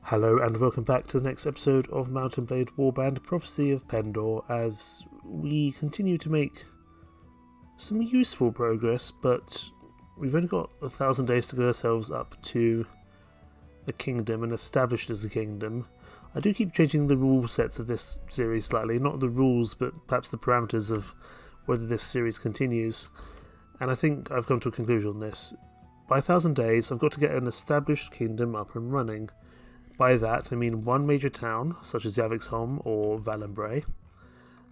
Hello and welcome back to the next episode of Mountain Blade Warband Prophecy of Pendor, as we continue to make some useful progress, but we've only got 1,000 days to get ourselves up to a kingdom and established as a kingdom. I do keep changing the rule sets of this series slightly, not the rules but perhaps the parameters of whether this series continues, and I think I've come to a conclusion on this. By 1,000 days I've got to get an established kingdom up and running. By that I mean one major town, such as Yavixholm or Valenbray,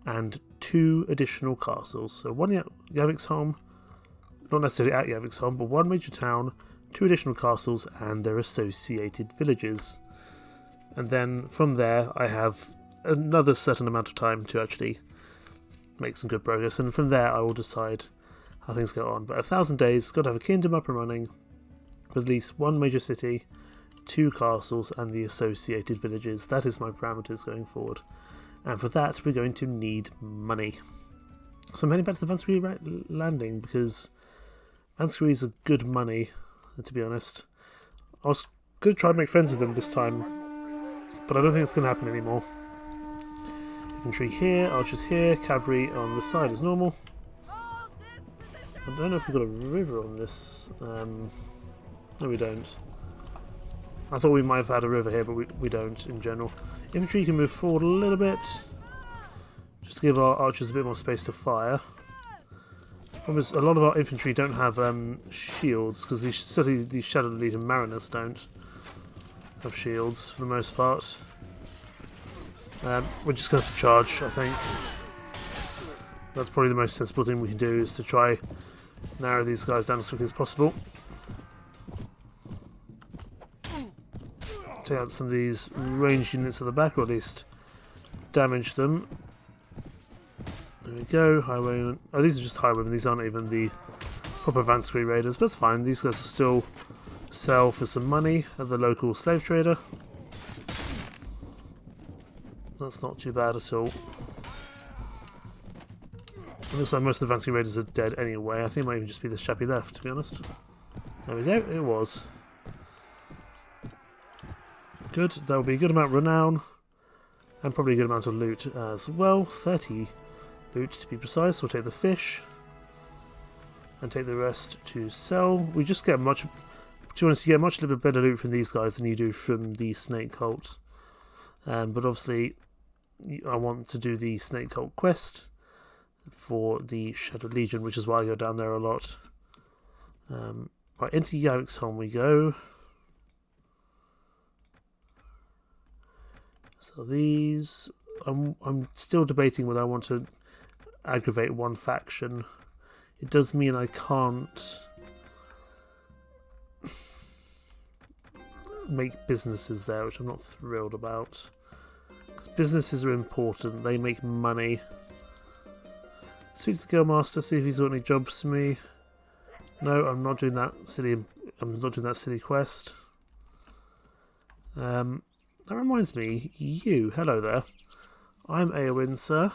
and 2 additional castles. So one Yavixholm, not necessarily at Yavixholm, but one major town, 2 additional castles and their associated villages. And then from there I have another certain amount of time to actually make some good progress, and from there I will decide how things go on. But 1,000 days, got to have a kingdom up and running, with at least one major city, 2 castles and the associated villages. That is my parameters going forward, and for that we're going to need money. So I'm heading back to the Vansquerie landing because Vansqueries are good money, to be honest. I was going to try and make friends with them this time, but I don't think it's going to happen anymore. Infantry here, archers here, cavalry on the side as normal. I don't know if we've got a river on this. No, we don't. I thought we might have had a river here, but we don't in general. Infantry can move forward a little bit, just to give our archers a bit more space to fire. Almost a lot of our infantry don't have shields, because certainly these Shadow Legion Mariners don't have shields for the most part. We're just going to charge, I think. That's probably the most sensible thing we can do, is to try narrow these guys down as quickly as possible. Take out some of these ranged units at the back, or at least damage them. There we go, highwaymen. Oh, these are just highwaymen, these aren't even the proper Vansquerie raiders, but that's fine. These guys will still sell for some money at the local slave trader. That's not too bad at all. It looks like most of the Vansquerie raiders are dead anyway. I think it might even just be this chappie left, to be honest. There we go, it was. Good, that will be a good amount of renown, and probably a good amount of loot as well. 30 loot to be precise. We'll take the fish, and take the rest to sell. We just get much, to be honest, you get much little bit better loot from these guys than you do from the snake cult. But obviously, I want to do the snake cult quest for the Shadow Legion, which is why I go down there a lot. Right, into Yavixholm we go. So these, I'm still debating whether I want to aggravate one faction. It does mean I can't make businesses there, which I'm not thrilled about. Because businesses are important, they make money. Speak to the Guildmaster, see if he's got any jobs for me. No, I'm not doing that silly quest. That reminds me, you, hello there. I'm Eowyn, sir.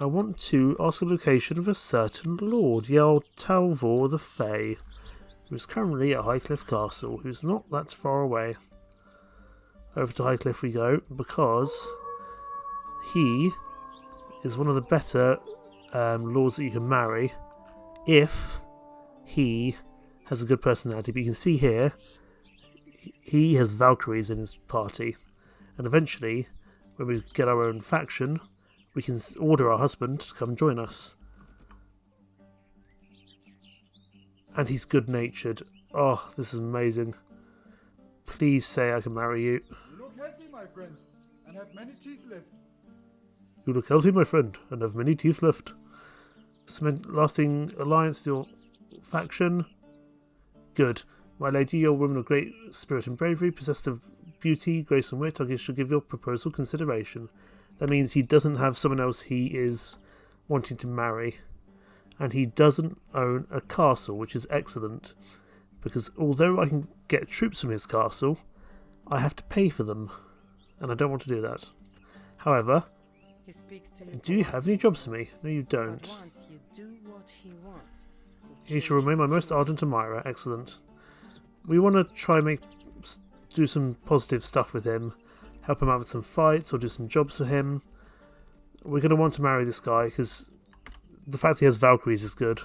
I want to ask a location of a certain lord, Jarl Talvor the Fey, who is currently at Highcliffe Castle, who's not that far away. Over to Highcliffe we go, because he is one of the better lords that you can marry, if he has a good personality. But you can see here, he has Valkyries in his party. And eventually, when we get our own faction, we can order our husband to come join us. And he's good-natured. Oh, this is amazing. Please say I can marry you. You look healthy, my friend, and have many teeth left. You look healthy, my friend, and have many teeth left. Cement lasting alliance with your faction. Good. My lady, you're a woman of great spirit and bravery, possessed of beauty, grace and wit. I should give your proposal consideration. That means he doesn't have someone else he is wanting to marry. And he doesn't own a castle, which is excellent. Because although I can get troops from his castle, I have to pay for them. And I don't want to do that. However, do you have any jobs for me? No, you don't. He shall remain my most ardent admirer. Excellent. We want to try and make do some positive stuff with him, help him out with some fights or do some jobs for him. We're going to want to marry this guy because the fact he has Valkyries is good.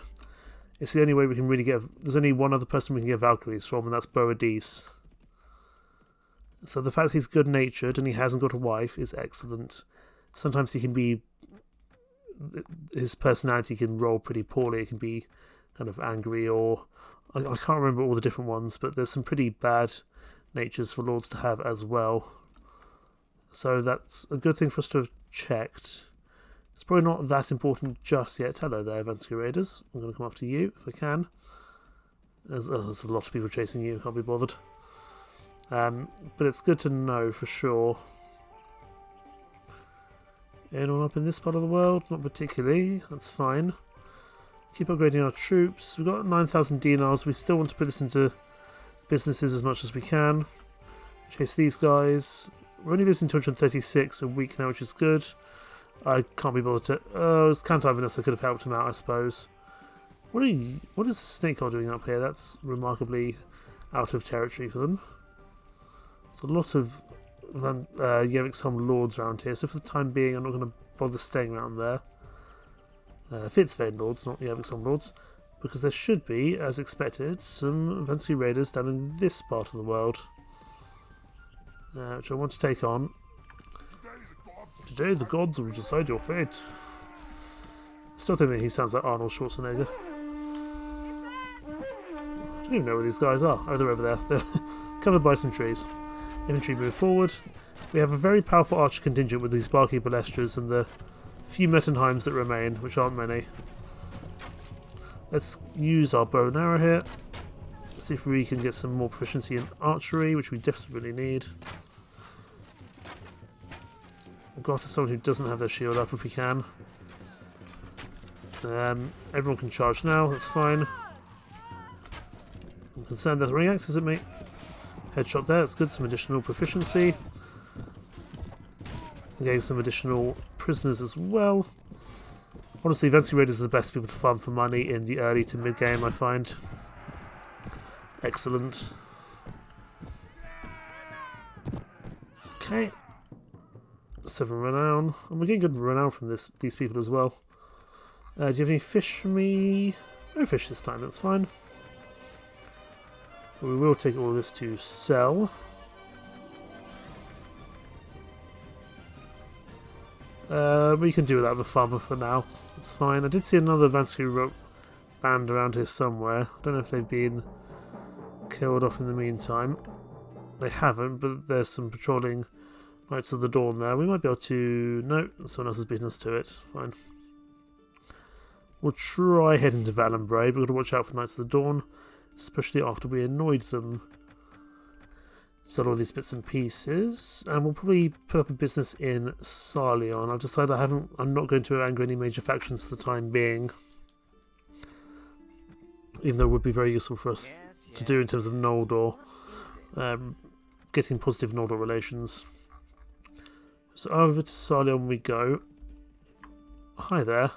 It's the only way we can really get... There's only one other person we can get Valkyries from, and that's Boadicea. So the fact he's good-natured and he hasn't got a wife is excellent. Sometimes he can be... His personality can roll pretty poorly. It can be kind of angry or... I can't remember all the different ones, but there's some pretty bad natures for lords to have as well. So that's a good thing for us to have checked. It's probably not that important just yet. Hello there, Vansky Raiders. I'm going to come after you if I can. There's a lot of people chasing you. I can't be bothered. But it's good to know for sure. Anyone up in this part of the world? Not particularly. That's fine. Keep upgrading our troops. We've got 9,000 dinars. We still want to put this into businesses as much as we can. Chase these guys. We're only losing 236 a week now, which is good. I can't be bothered to... Oh, it's Cantivenus. I could have helped him out, I suppose. What is the snake hole doing up here? That's remarkably out of territory for them. There's a lot of Yevixholm lords around here, so for the time being I'm not going to bother staying around there. Fitzvane lords, not Yevixholm lords, because there should be, as expected, some Vansky Raiders down in this part of the world, which I want to take on. Today the gods will decide your fate. I still think that he sounds like Arnold Schwarzenegger. I don't even know where these guys are. Oh, they're over there. They're covered by some trees. Infantry move forward. We have a very powerful archer contingent with these Barky Balestras and the few Mettenheims that remain, which aren't many. Let's use our bow and arrow here. See if we can get some more proficiency in archery, which we desperately need. We'll go after someone who doesn't have their shield up if we can. Everyone can charge now, that's fine. I'm concerned they're throwing axes at me. Headshot there, that's good, some additional proficiency. Getting some additional prisoners as well. Honestly, Vansky Raiders are the best people to farm for money in the early to mid game, I find. Excellent. Okay. 7 renown. And we're getting good renown from these people as well. Do you have any fish for me? No fish this time, that's fine. But we will take all this to sell. We can do without the farmer for now. It's fine. I did see another Vansky band around here somewhere. I don't know if they've been killed off in the meantime. They haven't, but there's some patrolling Knights of the Dawn there. We might be able to... No, someone else has beaten us to it. Fine. We'll try heading to Valenbray, but we've got to watch out for Knights of the Dawn, especially after we annoyed them. Sell all these bits and pieces, and we'll probably put up a business in Sarleon. I've decided I'm not going to anger any major factions for the time being, even though it would be very useful for us to do in terms of Noldor, getting positive Noldor relations. So over to Sarleon we go. Hi there.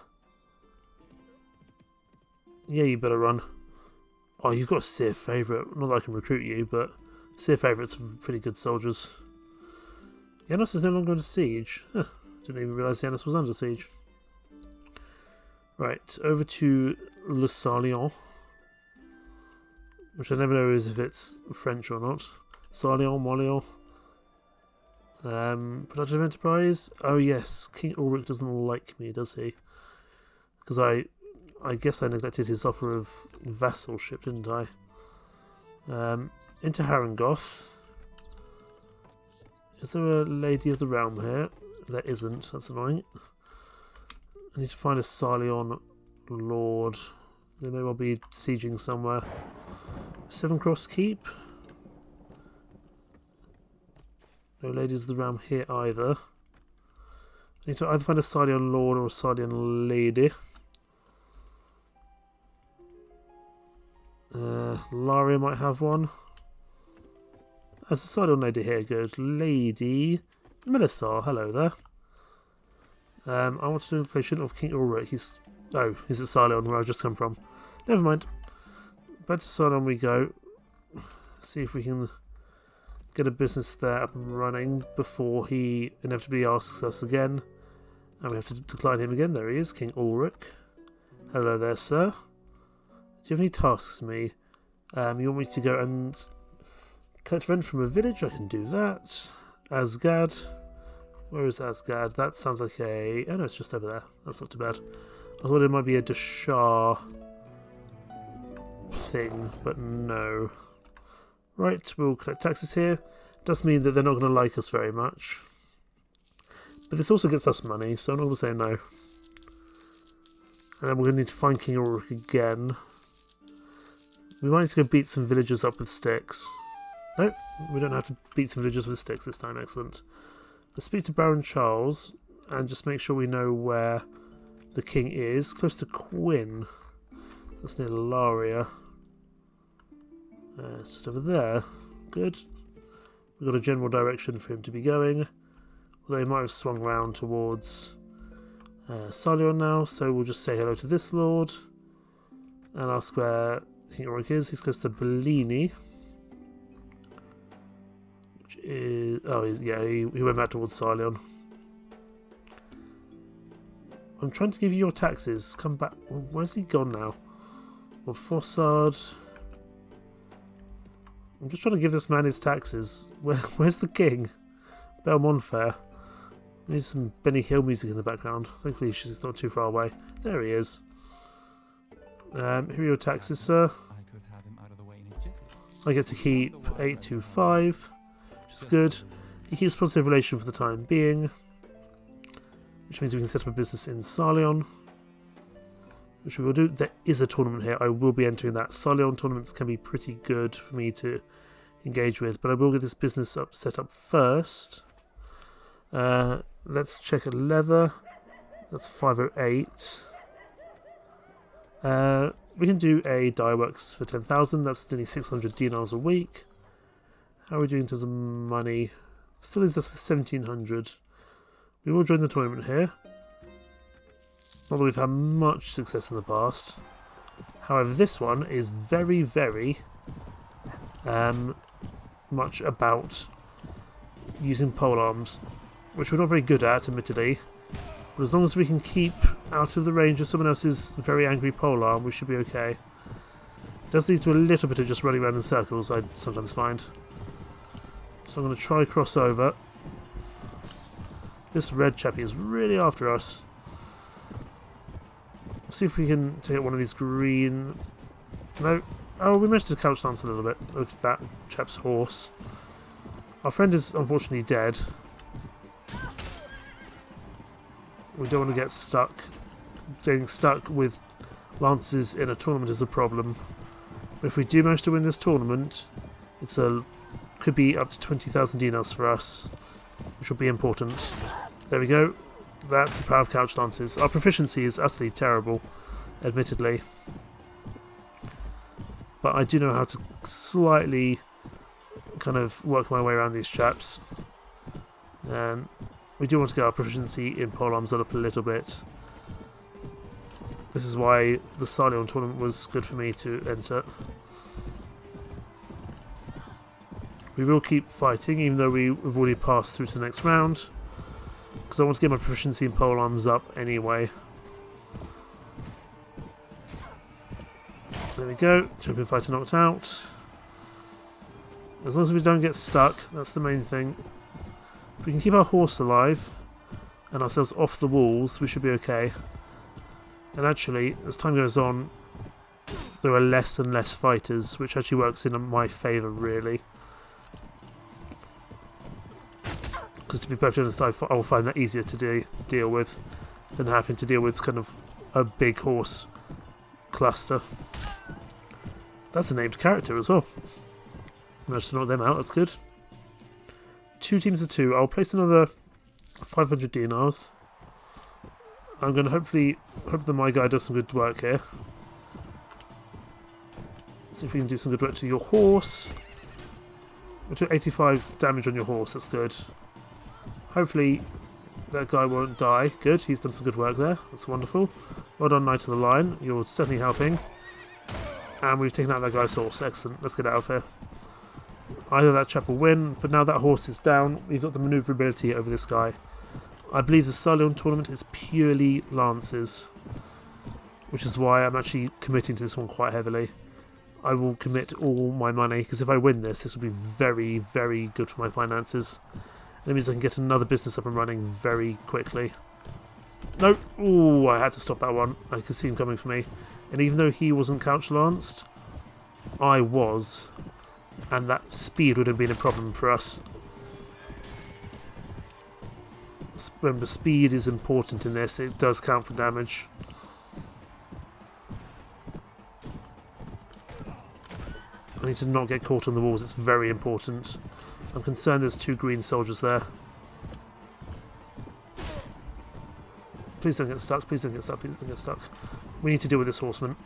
Yeah, you better run. Oh, you've got a Seer favourite. Not that I can recruit you, but Seer favourites are pretty good soldiers. Yanis is no longer under siege. Huh. Didn't even realise Yanis was under siege. Right, over to Le Sarleon, which I never know if it's French or not. Sarleon, Molion. Productive enterprise. Oh yes, King Ulrich doesn't like me, does he? Because I guess I neglected his offer of vassalship, didn't I? Into Harengoth. Is there a Lady of the Realm here? There isn't, that's annoying. I need to find a Sarleon Lord. They may well be sieging somewhere. Seven Cross Keep. No Ladies of the Realm here either. I need to either find a Sarleon Lord or a Sarleon Lady. Laria might have one. There's a Sarleon Lady here, good. Lady Melissa, hello there. I want to do a inflation of King Ulrich. He's at Sarleon where I've just come from. Never mind. Back to Sarleon we go. See if we can get a business there up and running before he inevitably asks us again. And we have to decline him again. There he is, King Ulrich. Hello there, sir. Do you have any tasks for me? You want me to go and collect rent from a village? I can do that. Asgard. Where is Asgard? That sounds like a... Oh no, it's just over there. That's not too bad. I thought it might be a Dashar thing, but no. Right, we'll collect taxes here. Does mean that they're not going to like us very much. But this also gets us money, so I'm not going to say no. And then we're going to need to find King Ulrich again. We might need to go beat some villagers up with sticks. Nope, we don't have to beat some villagers with sticks this time, excellent. Let's speak to Baron Charles and just make sure we know where the king is. Close to Quinn. That's near Laria. It's just over there. Good. We've got a general direction for him to be going. Although he might have swung round towards Salion now, so we'll just say hello to this lord and ask where King Ulrich is. He's close to Bellini. Which is... Oh, he went back towards Salion. I'm trying to give you your taxes. Come back. Where's he gone now? Lord Fossard. I'm just trying to give this man his taxes. Where's the king? Belmontfair. I need some Benny Hill music in the background. Thankfully she's not too far away. There he is. Here are your taxes, sir. I get to keep 825, which is good. He keeps positive relation for the time being, which means we can set up a business in Salion, which we will do. There is a tournament here. I will be entering that. Salion tournaments can be pretty good for me to engage with, but I will get this business set up first. Let's check a leather. That's 508. We can do a dye works for 10,000. That's nearly 600 dinars a week. How are we doing in terms of money? Still is just with 1,700. We will join the tournament here. Not that we've had much success in the past. However, this one is very, very much about using polearms, which we're not very good at, admittedly. But as long as we can keep out of the range of someone else's very angry polearm, we should be okay. It does lead to a little bit of just running around in circles, I sometimes find. So I'm going to try cross over. This red chappie is really after us. Let's see if we can take out one of these green... No. Oh, we managed to couch dance a little bit with that chap's horse. Our friend is unfortunately dead. We don't want to get stuck. Getting stuck with lances in a tournament is a problem. But if we do manage to win this tournament, could be up to 20,000 dinars for us, which will be important. There we go. That's the power of couch lances. Our proficiency is utterly terrible, admittedly. But I do know how to slightly kind of work my way around these chaps. And we do want to get our proficiency in polearms up a little bit. This is why the Salion tournament was good for me to enter. We will keep fighting, even though we've already passed through to the next round, because I want to get my proficiency in polearms up anyway. There we go. Champion fighter knocked out. As long as we don't get stuck, that's the main thing. If we can keep our horse alive and ourselves off the walls, we should be okay. And actually, as time goes on, there are less and less fighters, which actually works in my favour, really. Because to be perfectly honest, I will find that easier to deal with than having to deal with kind of a big horse cluster. That's a named character as well. Managed to knock them out, that's good. 2 teams of 2. I'll place another 500 dinars. I'm going to hope that my guy does some good work here. See if we can do some good work to your horse. We'll do 85 damage on your horse, that's good. Hopefully that guy won't die. Good, he's done some good work there. That's wonderful. Well done, Knight of the Lion. You're certainly helping. And we've taken out that guy's horse. Excellent. Let's get out of here. Either that chap will win, but now that horse is down, we've got the manoeuvrability over this guy. I believe the Sarleon tournament is purely lances, which is why I'm actually committing to this one quite heavily. I will commit all my money, because if I win this, this will be very, very good for my finances. And it means I can get another business up and running very quickly. No! Ooh, I had to stop that one. I could see him coming for me. And even though he wasn't couch-lanced, I was. And that speed would have been a problem for us. Remember, speed is important in this. It does count for damage. I need to not get caught on the walls. It's very important. I'm concerned there's 2 green soldiers there. Please don't get stuck. Please don't get stuck. Please don't get stuck. We need to deal with this horseman.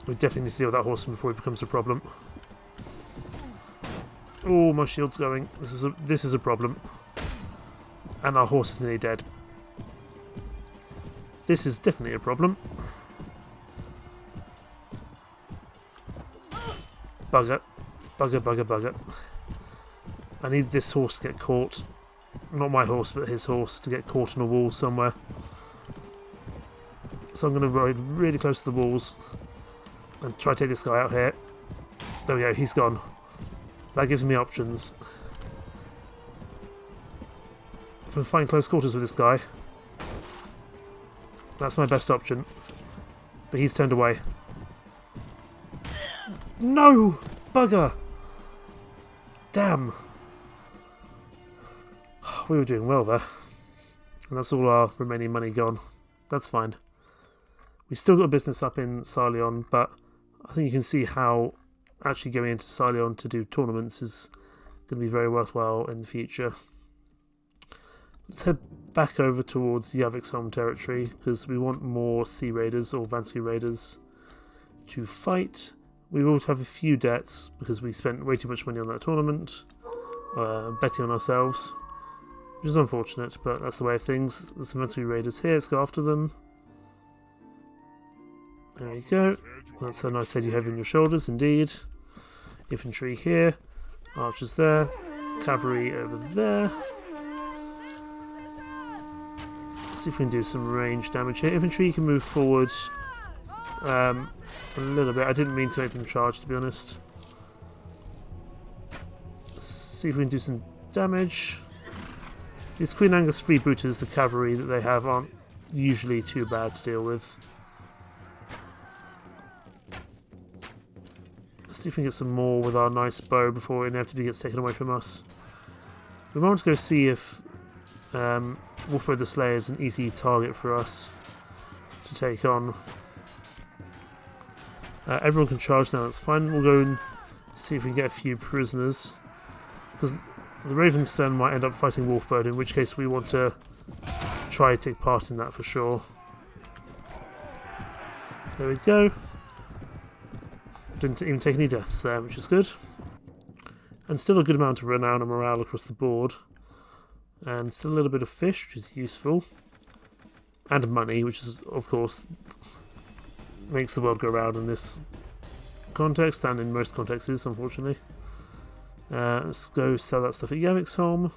We definitely need to deal with that horseman before he becomes a problem. Oh, my shield's going. This is a problem. And our horse is nearly dead. This is definitely a problem. Bugger. Bugger, bugger, bugger. I need this horse to get caught. Not my horse, but his horse to get caught on a wall somewhere. So I'm going to ride really close to the walls and try to take this guy out here. There we go, he's gone. That gives me options. If I find close quarters with this guy, that's my best option. But he's turned away. No! Bugger! Damn! We were doing well there. And that's all our remaining money gone. That's fine. We still got a business up in Sarleon, but I think you can see how actually going into Sarleon to do tournaments is going to be very worthwhile in the future. Let's head back over towards Huithril territory, because we want more Sea Raiders or Vansky Raiders to fight. We will have a few debts, because we spent way too much money on that tournament, betting on ourselves, which is unfortunate, but that's the way of things. There's some Vansky Raiders here, let's go after them. There you go. That's a nice head you have on your shoulders, indeed. Infantry here, archers there, cavalry over there. Let's see if we can do some range damage here. Infantry can move forward a little bit. I didn't mean to make them charge, to be honest. Let's see if we can do some damage. These Queen Angus freebooters, the cavalry that they have, aren't usually too bad to deal with. Let's see if we can get some more with our nice bow before it inevitably gets taken away from us. We want to go see if Wolfbow the Slayer is an easy target for us to take on. Everyone can charge now, that's fine. We'll go and see if we can get a few prisoners, because the Ravenstone might end up fighting Wolfbow, in which case we want to try to take part in that for sure. There we go. Didn't even take any deaths there, which is good. And still a good amount of renown and morale across the board. And still a little bit of fish, which is useful. And money, which is, of course, makes the world go round in this context, and in most contexts, unfortunately. Let's go sell that stuff at Huithril.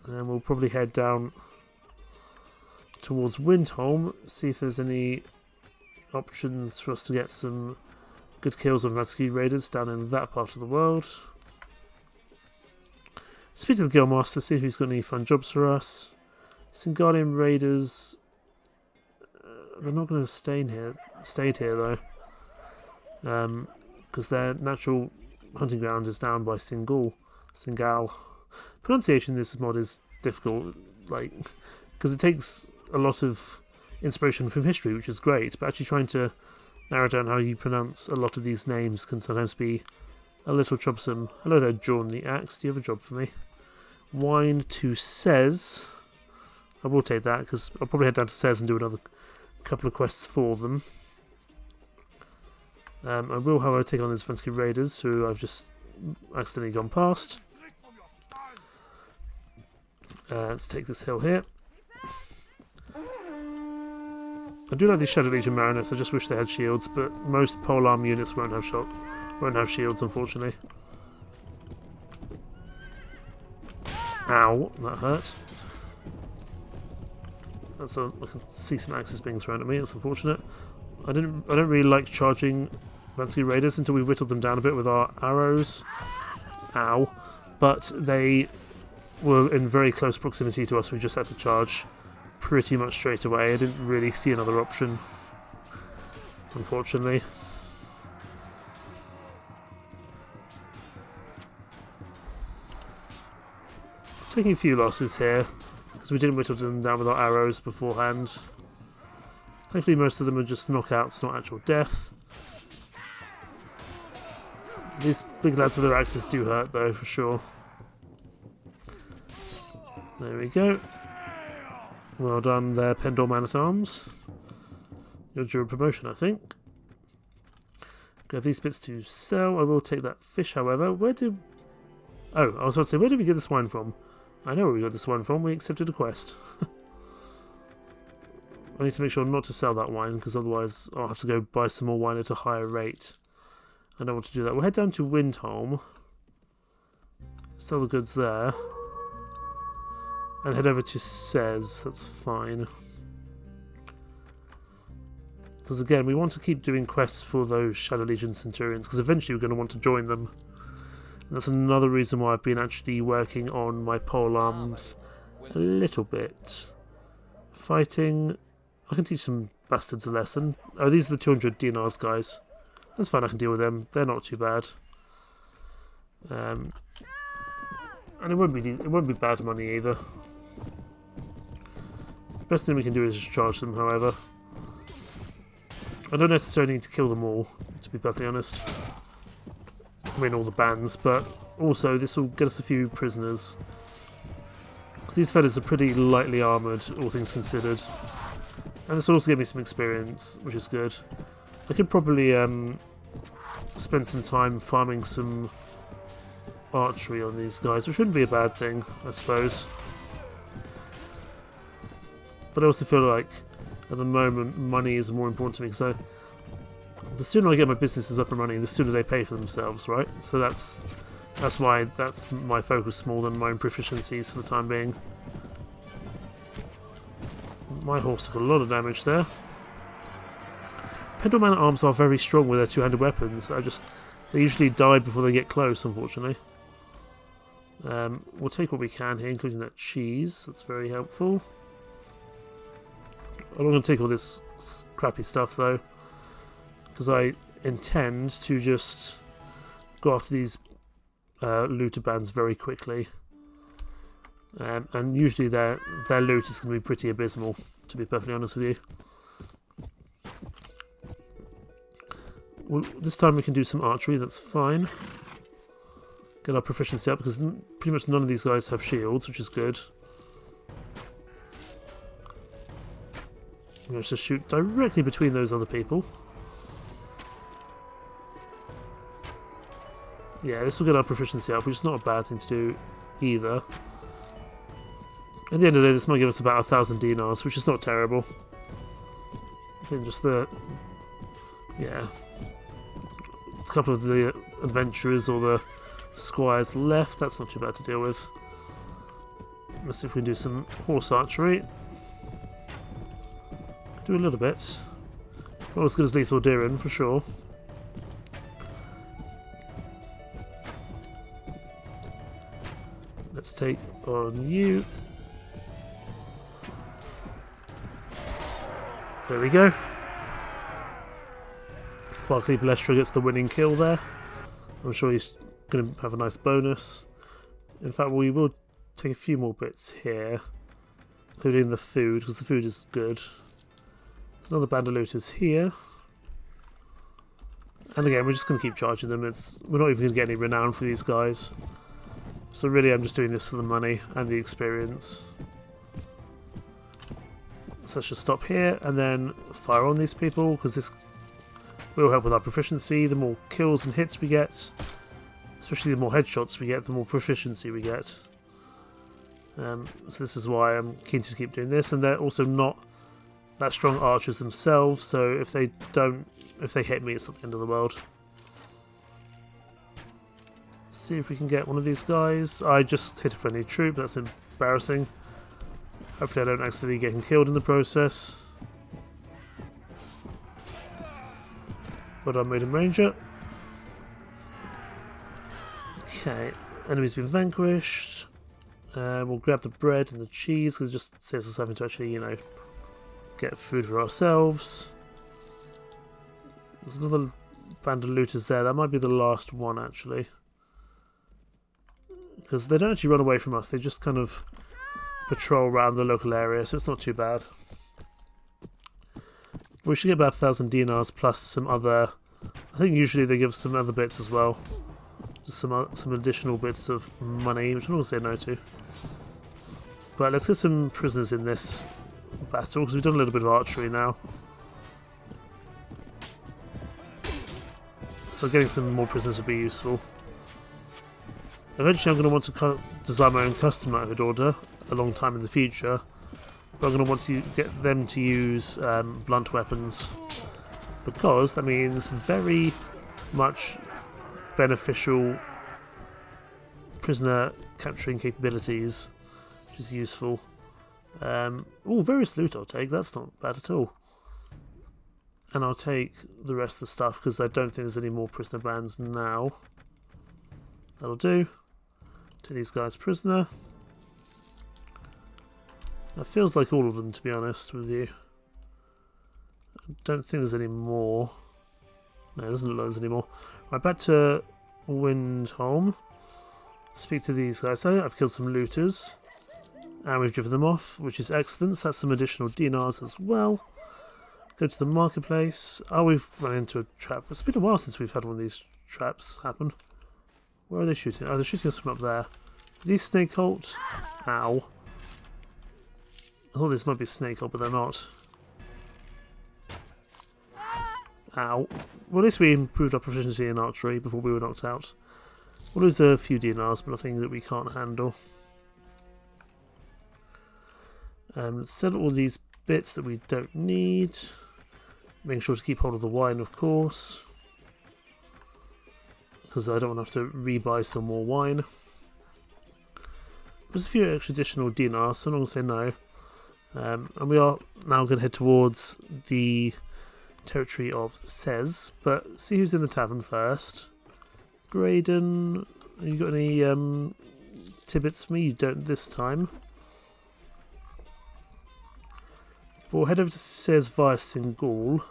And we'll probably head down towards Windholm, see if there's any options for us to get some good kills on Vansky Raiders down in that part of the world. Speak to the Guildmaster, see if he's got any fun jobs for us. Singardian Raiders, they're not going to stay here though, because their natural hunting ground is down by Singal. Pronunciation in this mod is difficult, because it takes a lot of inspiration from history, which is great, but actually trying to narrow down how you pronounce a lot of these names can sometimes be a little troublesome. Hello there, John the Axe. Do you have a job for me? Wine to Sez. I will take that, because I'll probably head down to Sez and do another couple of quests for them. I will, however, take on these Vansky Raiders, who I've just accidentally gone past. Let's take this hill here. I do like these Shadow Legion Marionettes, I just wish they had shields, but most polearm units won't have shields, unfortunately. Ow, that hurt. I can see some axes being thrown at me, it's unfortunate. I don't really like charging Vansky Raiders until we whittled them down a bit with our arrows. Ow. But they were in very close proximity to us, we just had to charge pretty much straight away. I didn't really see another option, unfortunately. Taking a few losses here, because we didn't whittle them down with our arrows beforehand. Thankfully most of them are just knockouts, not actual death. These big lads with their axes do hurt though, for sure. There we go. Well done there, Pendor Man-at-Arms. You're due a promotion, I think. Got these bits to sell. I will take that fish, however. Oh, I was about to say, where did we get this wine from? I know where we got this wine from. We accepted a quest. I need to make sure not to sell that wine, because otherwise I'll have to go buy some more wine at a higher rate. I don't want to do that. We'll head down to Windholm. Sell the goods there. And head over to Sez. That's fine. Because again, we want to keep doing quests for those Shadow Legion Centurions, because eventually we're going to want to join them. And that's another reason why I've been actually working on my polearms a little bit. Fighting. I can teach some bastards a lesson. Oh, these are the 200 dinars guys. That's fine, I can deal with them. They're not too bad. And it won't be bad money either. The best thing we can do is just charge them, however. I don't necessarily need to kill them all, to be perfectly honest. I mean, all the bands, but also this will get us a few prisoners. Because these fellas are pretty lightly armoured, all things considered. And this will also give me some experience, which is good. I could probably spend some time farming some archery on these guys, which wouldn't be a bad thing, I suppose. But I also feel like, at the moment, money is more important to me, because the sooner I get my businesses up and running, the sooner they pay for themselves, right? So that's why that's my focus more than my own proficiencies for the time being. My horse took a lot of damage there. Pendor Man-at-Arms are very strong with their two-handed weapons. They usually die before they get close, unfortunately. We'll take what we can here, including that cheese. That's very helpful. I'm not going to take all this crappy stuff, though, because I intend to just go after these looter bands very quickly. And usually their loot is going to be pretty abysmal, to be perfectly honest with you. Well, this time we can do some archery, that's fine. Get our proficiency up, because pretty much none of these guys have shields, which is good. I'm going to just shoot directly between those other people. Yeah, this will get our proficiency up, which is not a bad thing to do either. At the end of the day, this might give us about 1,000 dinars, which is not terrible. Then just yeah. A couple of the adventurers or the squires left, that's not too bad to deal with. Let's see if we can do some horse archery. Do a little bit. Not as good as Lethal Deeren, for sure. Let's take on you. There we go. Barclay Balestra gets the winning kill there. I'm sure he's going to have a nice bonus. In fact, we will take a few more bits here, including the food, because the food is good. There's another band of looters here. And again, we're just going to keep charging them. We're not even going to get any renown for these guys. So really, I'm just doing this for the money and the experience. So let's just stop here and then fire on these people, because this will help with our proficiency. The more kills and hits we get, especially the more headshots we get, the more proficiency we get. So this is why I'm keen to keep doing this, and they're also not that strong archers themselves, so if they hit me, it's not the end of the world. See if we can get one of these guys. I just hit a friendly troop, that's embarrassing. Hopefully I don't accidentally get him killed in the process. Well done, Maiden Ranger. Okay, enemy's been vanquished. We'll grab the bread and the cheese because it just saves us having to actually, you know, get food for ourselves. There's another band of looters there. That might be the last one, actually. Because they don't actually run away from us. They just kind of patrol around the local area, so it's not too bad. We should get about 1,000 dinars plus some other... I think usually they give some other bits as well. Just some additional bits of money, which I'm not going to say no to. But let's get some prisoners in this battle, because we've done a little bit of archery now. So getting some more prisoners would be useful. Eventually I'm going to want to design my own custom knighthood order a long time in the future. But I'm going to want to get them to use blunt weapons. Because that means very much beneficial prisoner capturing capabilities, which is useful. Oh, various loot I'll take, that's not bad at all. And I'll take the rest of the stuff because I don't think there's any more prisoner bands now. That'll do. Take these guys prisoner. That feels like all of them, to be honest with you. I don't think there's any more. No, it doesn't look like there's any more. Right, back to Windholm. Speak to these guys. So I've killed some looters. And we've driven them off, which is excellent. So that's some additional dinars as well. Go to the marketplace. Oh, we've run into a trap. It's been a while since we've had one of these traps happen. Where are they shooting? Oh, they're shooting us from up there. Are these snake holt? Ow. I thought this might be snake holt, but they're not. Ow. Well, at least we improved our proficiency in archery before we were knocked out. We'll lose a few dinars, but nothing that we can't handle. Sell all these bits that we don't need. Making sure to keep hold of the wine, of course. Because I don't want to have to re-buy some more wine. There's a few extra additional dinars, so I'm not going to say no. And we are now going to head towards the territory of Sez, but see who's in the tavern first. Graydon, you got any tidbits for me? You don't this time. But we'll head over to Sez via Singal.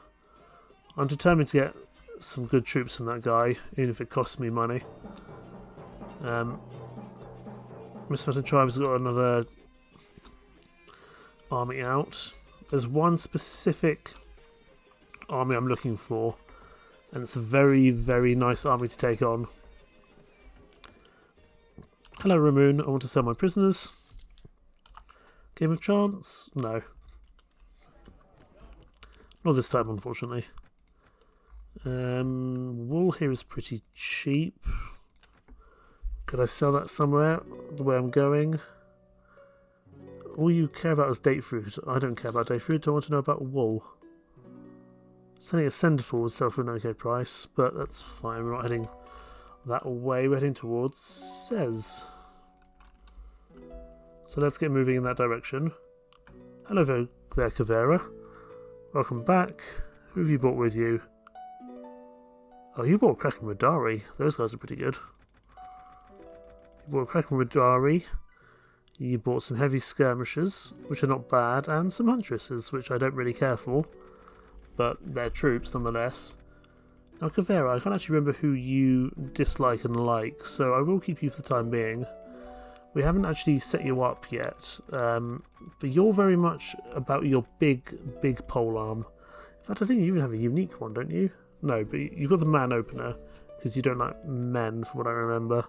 I'm determined to get some good troops from that guy, even if it costs me money. Miss Mountain Tribe's got another army out. There's one specific army I'm looking for, and it's a very, very nice army to take on. Hello, Ramoon. I want to sell my prisoners. Game of chance? No. Not this time, unfortunately. Wool here is pretty cheap. Could I sell that somewhere the way I'm going? All you care about is date fruit. I don't care about date fruit. I want to know about wool. Selling a Centerpool would sell for an okay price, but that's fine. We're not heading that way. We're heading towards Sez. So let's get moving in that direction. Hello there, Kavera. Welcome back. Who have you brought with you? Oh, you bought Kraken Radari. Those guys are pretty good. You bought Kraken Radari. You bought some heavy skirmishers, which are not bad, and some huntresses, which I don't really care for. But they're troops nonetheless. Now, Kavera, I can't actually remember who you dislike and like, so I will keep you for the time being. We haven't actually set you up yet, but you're very much about your big polearm. In fact, I think you even have a unique one, don't you? No, but you've got the man opener, because you don't like men, from what I remember.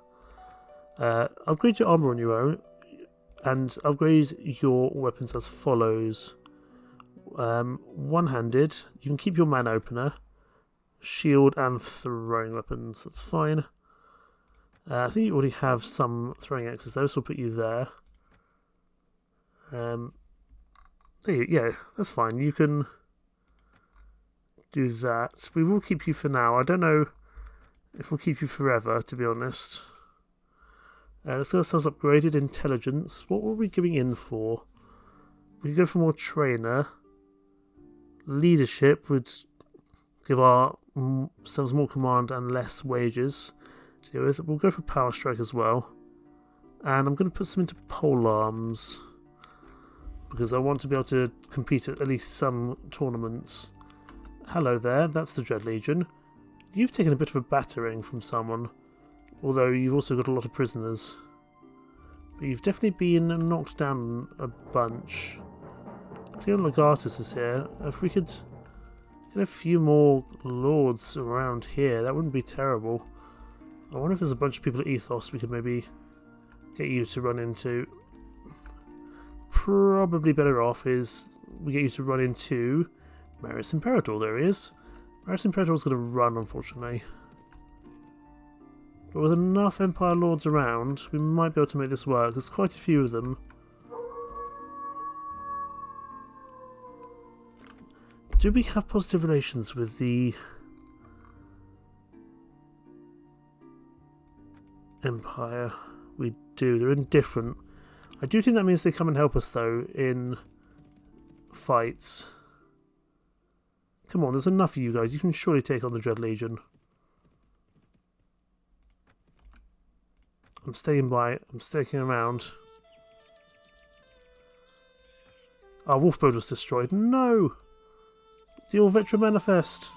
Upgrade your armour on your own, and upgrade your weapons as follows. One-handed, you can keep your man opener, shield and throwing weapons, that's fine. I think you already have some throwing axes though, so I'll put you there. Yeah, that's fine. You can do that. We will keep you for now. I don't know if we'll keep you forever, to be honest. Let's get ourselves upgraded. Intelligence. What were we going in for? We could go for more trainer. Leadership would give ourselves more command and less wages to deal with. We'll go for power strike as well. And I'm going to put some into pole arms, because I want to be able to compete at least some tournaments. Hello there, that's the Dread Legion. You've taken a bit of a battering from someone, although you've also got a lot of prisoners. But you've definitely been knocked down a bunch. Cleon Legatus is here. If we could get a few more lords around here, that wouldn't be terrible. I wonder if there's a bunch of people at Ethos we could maybe get you to run into. Probably better off is we get you to run into Maris Imperator. There he is. Maris Imperator's going to run, unfortunately. But with enough Empire Lords around, we might be able to make this work. There's quite a few of them. Do we have positive relations with the Empire? We do. They're indifferent. I do think that means they come and help us, though, in fights. Come on, there's enough of you guys. You can surely take on the Dread Legion. I'm staying by. I'm sticking around. Our Wolfboat was destroyed. No! The Orvetra Manifest.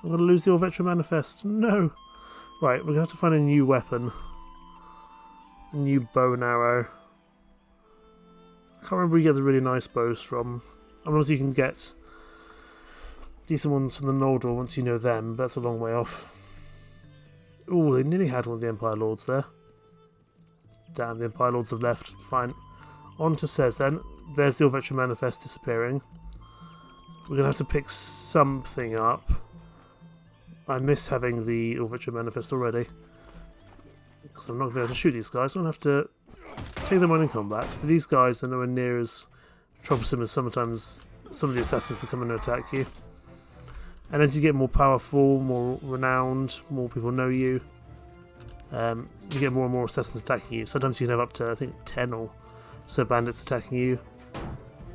I'm going to lose the Orvetra Manifest. No! Right, we're going to have to find a new weapon. A new bow and arrow. I can't remember where you get the really nice bows from. Obviously you can get decent ones from the Noldor once you know them, but that's a long way off. Oh, they nearly had one of the Empire Lords there. Damn, the Empire Lords have left. Fine. On to Says then. There's the Orvetra Manifest disappearing. We're going to have to pick something up. I miss having the Orvetra Manifest already, because I'm not going to be able to shoot these guys. I'm going to have to take them on in combat. But these guys are nowhere near as troublesome as sometimes some of the assassins that come in to attack you. And as you get more powerful, more renowned, more people know you, you get more and more assassins attacking you. Sometimes you can have up to, I think, 10 or so bandits attacking you.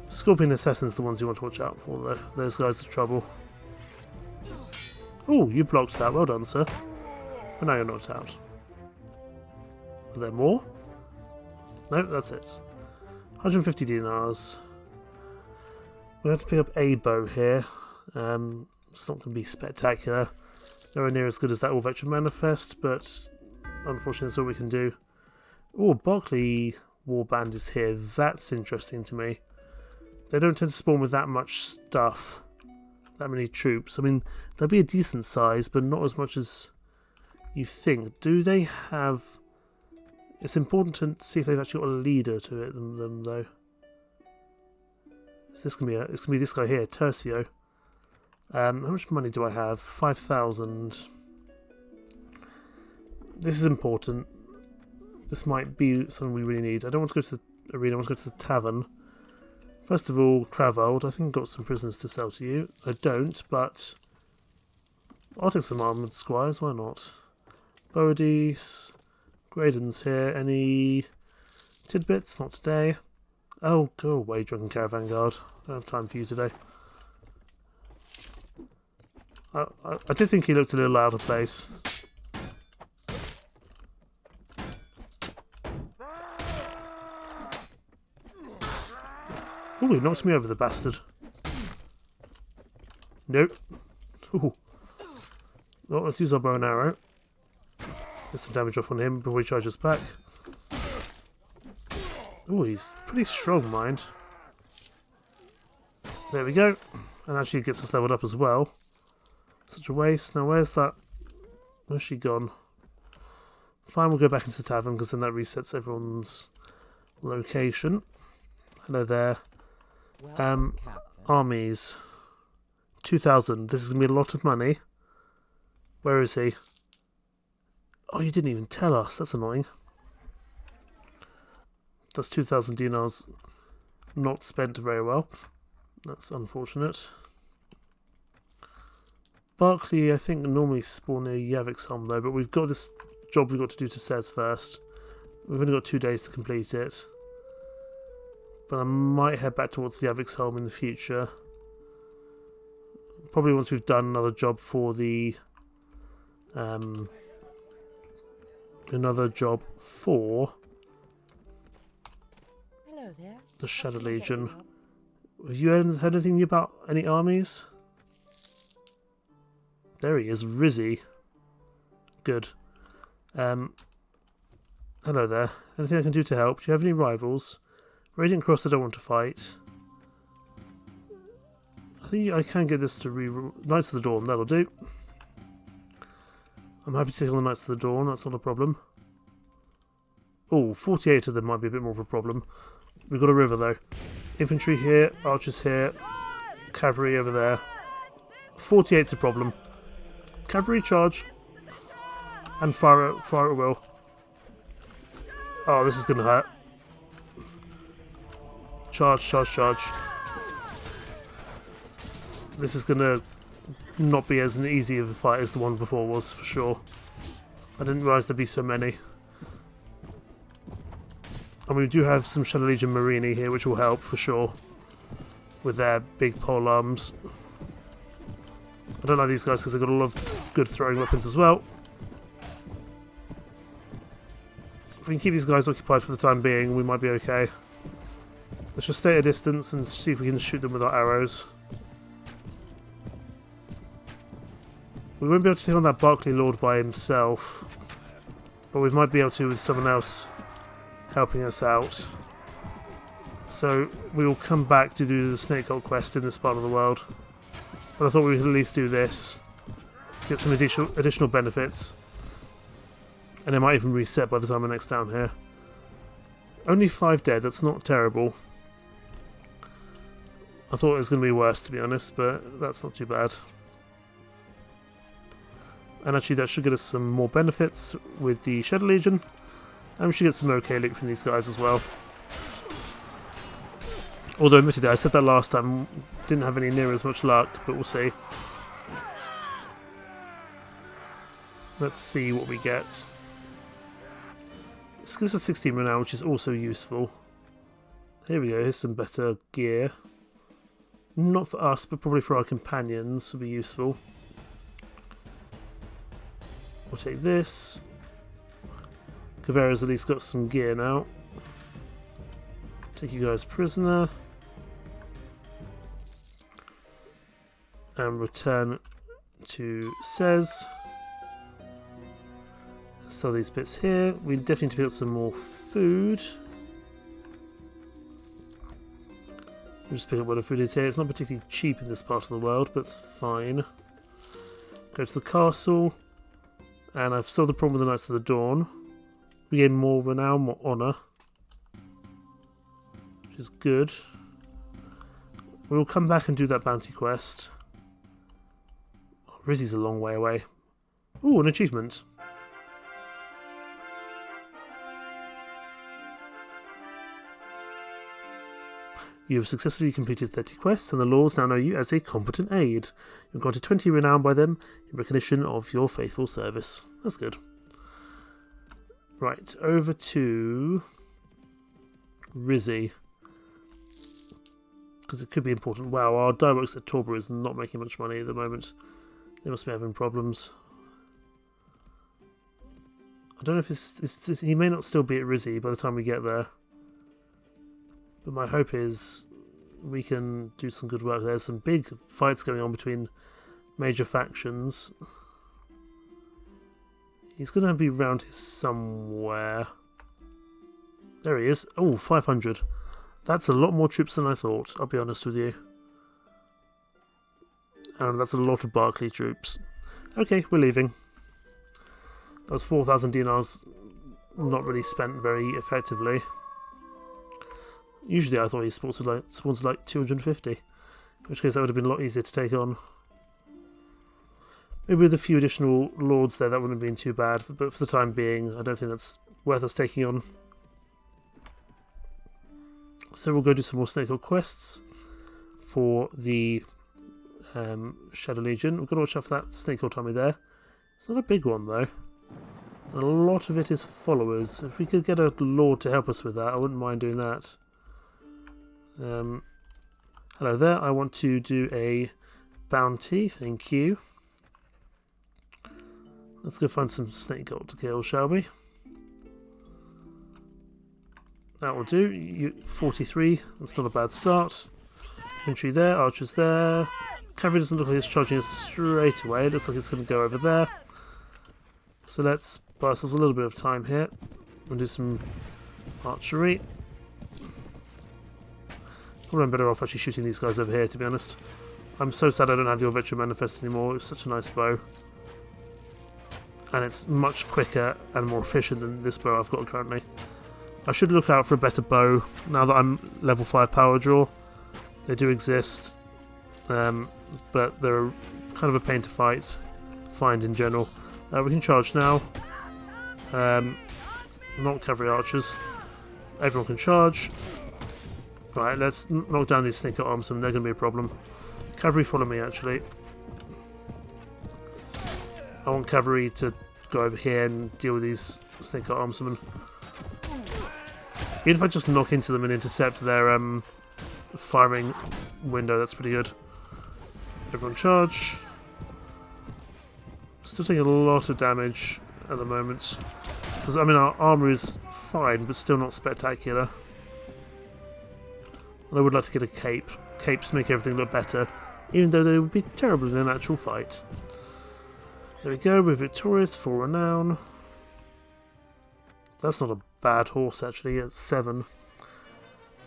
Scorpion assassins are the ones you want to watch out for, though. Those guys are trouble. Oh, you blocked that. Well done, sir. But now you're knocked out. Are there more? No, that's it. 150 dinars. We're going to have to pick up a bow here. It's not going to be spectacular. Nowhere near as good as that Orvetra Manifest, but unfortunately that's all we can do. Oh, Barclay Warband is here. That's interesting to me. They don't tend to spawn with that much stuff. That many troops. I mean, they'll be a decent size, but not as much as you think. Do they have... It's important to see if they've actually got a leader to it, them though. Is this gonna be it's gonna be this guy here, Tercio. How much money do I have? 5,000. This is important. This might be something we really need. I don't want to go to the arena, I want to go to the tavern. First of all, Cravold, I think I've got some prisoners to sell to you. I don't, but I'll take some armoured squires, why not? Bodis, Graydon's here. Any tidbits? Not today. Oh, go away, Drunken Caravan Guard. I don't have time for you today. I did think he looked a little out of place. Oh, he knocked me over, the bastard. Nope. Ooh. Well, let's use our bow and arrow. Get some damage off on him before he charges back. Oh, he's pretty strong, mind. There we go. And actually it gets us leveled up as well. Such a waste. Now where's that? Where's she gone? Fine, we'll go back into the tavern because then that resets everyone's location. Hello there. Armies. 2,000. This is going to be a lot of money. Where is he? Oh, you didn't even tell us. That's annoying. That's 2,000 dinars. not spent very well. That's unfortunate. Barclay, I think, normally spawn near Yavik's though, but we've got this job we've got to do to Sez first. We've only got 2 days to complete it. But I might head back towards Yavik's in the future. Probably once we've done another job for the... another job for... Hello there. the Shadow Legion. Have you heard anything new about any armies? There he is, Rizzy. Good. Hello there. Anything I can do to help? Do you have any rivals? Radiant Cross I don't want to fight. I think I can get this to Knights of the Dawn, that'll do. I'm happy to take on the Knights of the Dawn, that's not a problem. Oh, 48 of them might be a bit more of a problem. We've got a river though. Infantry here, archers here, cavalry over there. 48's a problem. Cavalry charge. And fire at will. Oh, this is going to hurt. Charge, charge, charge. This is going to not be as easy of a fight as the one before was, for sure. I didn't realise there'd be so many. And we do have some Shadow Legion Marini here, which will help, for sure. With their big pole arms. I don't like these guys because they've got a lot of good throwing weapons as well. If we can keep these guys occupied for the time being, we might be okay. Let's just stay at a distance and see if we can shoot them with our arrows. We won't be able to take on that Barclay Lord by himself, but we might be able to with someone else helping us out. So we will come back to do the Snake Cult quest in this part of the world. But I thought we could at least do this, get some additional benefits, and it might even reset by the time we're next down here. Only 5 dead, that's not terrible. I thought it was going to be worse, to be honest, but that's not too bad. And actually that should get us some more benefits with the Shadow Legion, and we should get some okay loot from these guys as well. Although admittedly, I said that last time, didn't have any near as much luck, but we'll see. Let's see what we get. This gives us 16 renown, which is also useful. Here we go, here's some better gear. Not for us, but probably for our companions will be useful. We'll take this. Kavera's at least got some gear now. Take you guys prisoner. And return to Sez. Sell these bits here. We definitely need to pick up some more food. We'll just pick up what the food is here. It's not particularly cheap in this part of the world, but it's fine. Go to the castle. And I've solved the problem with the Knights of the Dawn. We gain more renown, more honour. Which is good. We'll come back and do that bounty quest. Oh, Rizzy's a long way away. Ooh, an achievement. You have successfully completed 30 quests, and the Lords now know you as a competent aide. You've granted 20 renown by them in recognition of your faithful service. That's good. Right, over to Rizzy. Because it could be important. Wow, our Direworks at Torba is not making much money at the moment. They must be having problems. I don't know if he may not still be at Rizzy by the time we get there. But my hope is we can do some good work. There's some big fights going on between major factions. He's going to be around here somewhere. There he is. Oh, 500. That's a lot more troops than I thought, I'll be honest with you. And that's a lot of Barclay troops. Okay, we're leaving. That was 4,000 dinars, not really spent very effectively. Usually I thought he spawns with like 250, in which case that would have been a lot easier to take on. Maybe with a few additional lords there that wouldn't have been too bad, but for the time being I don't think that's worth us taking on. So we'll go do some more Snake Hill quests for the Shadow Legion. We've got to watch out for that Snake Hill Tommy there. It's not a big one though. And a lot of it is followers. If we could get a lord to help us with that, I wouldn't mind doing that. Hello there, I want to do a bounty, thank you. Let's go find some snake gold to kill, shall we? That will do. 43, that's not a bad start. Infantry there, archers there. Cavalry doesn't look like it's charging us straight away, it looks like it's going to go over there. So let's buy ourselves a little bit of time here and do some archery. Probably I'm better off actually shooting these guys over here, to be honest. I'm so sad I don't have the Veteran Manifest anymore. It's such a nice bow. And it's much quicker and more efficient than this bow I've got currently. I should look out for a better bow now that I'm level 5 power draw. They do exist, but they're kind of a pain to find in general. We can charge now. Not cavalry archers. Everyone can charge. Right, let's knock down these sneaker armsmen. They're going to be a problem. Cavalry, follow me, actually. I want cavalry to go over here and deal with these sneaker armsmen. Even if I just knock into them and intercept their firing window, that's pretty good. Everyone charge. Still taking a lot of damage at the moment. Because, I mean, our armour is fine, but still not spectacular. And I would like to get a cape. Capes make everything look better, even though they would be terrible in an actual fight. There we go, we're victorious for renown. That's not a bad horse, actually, it's 7.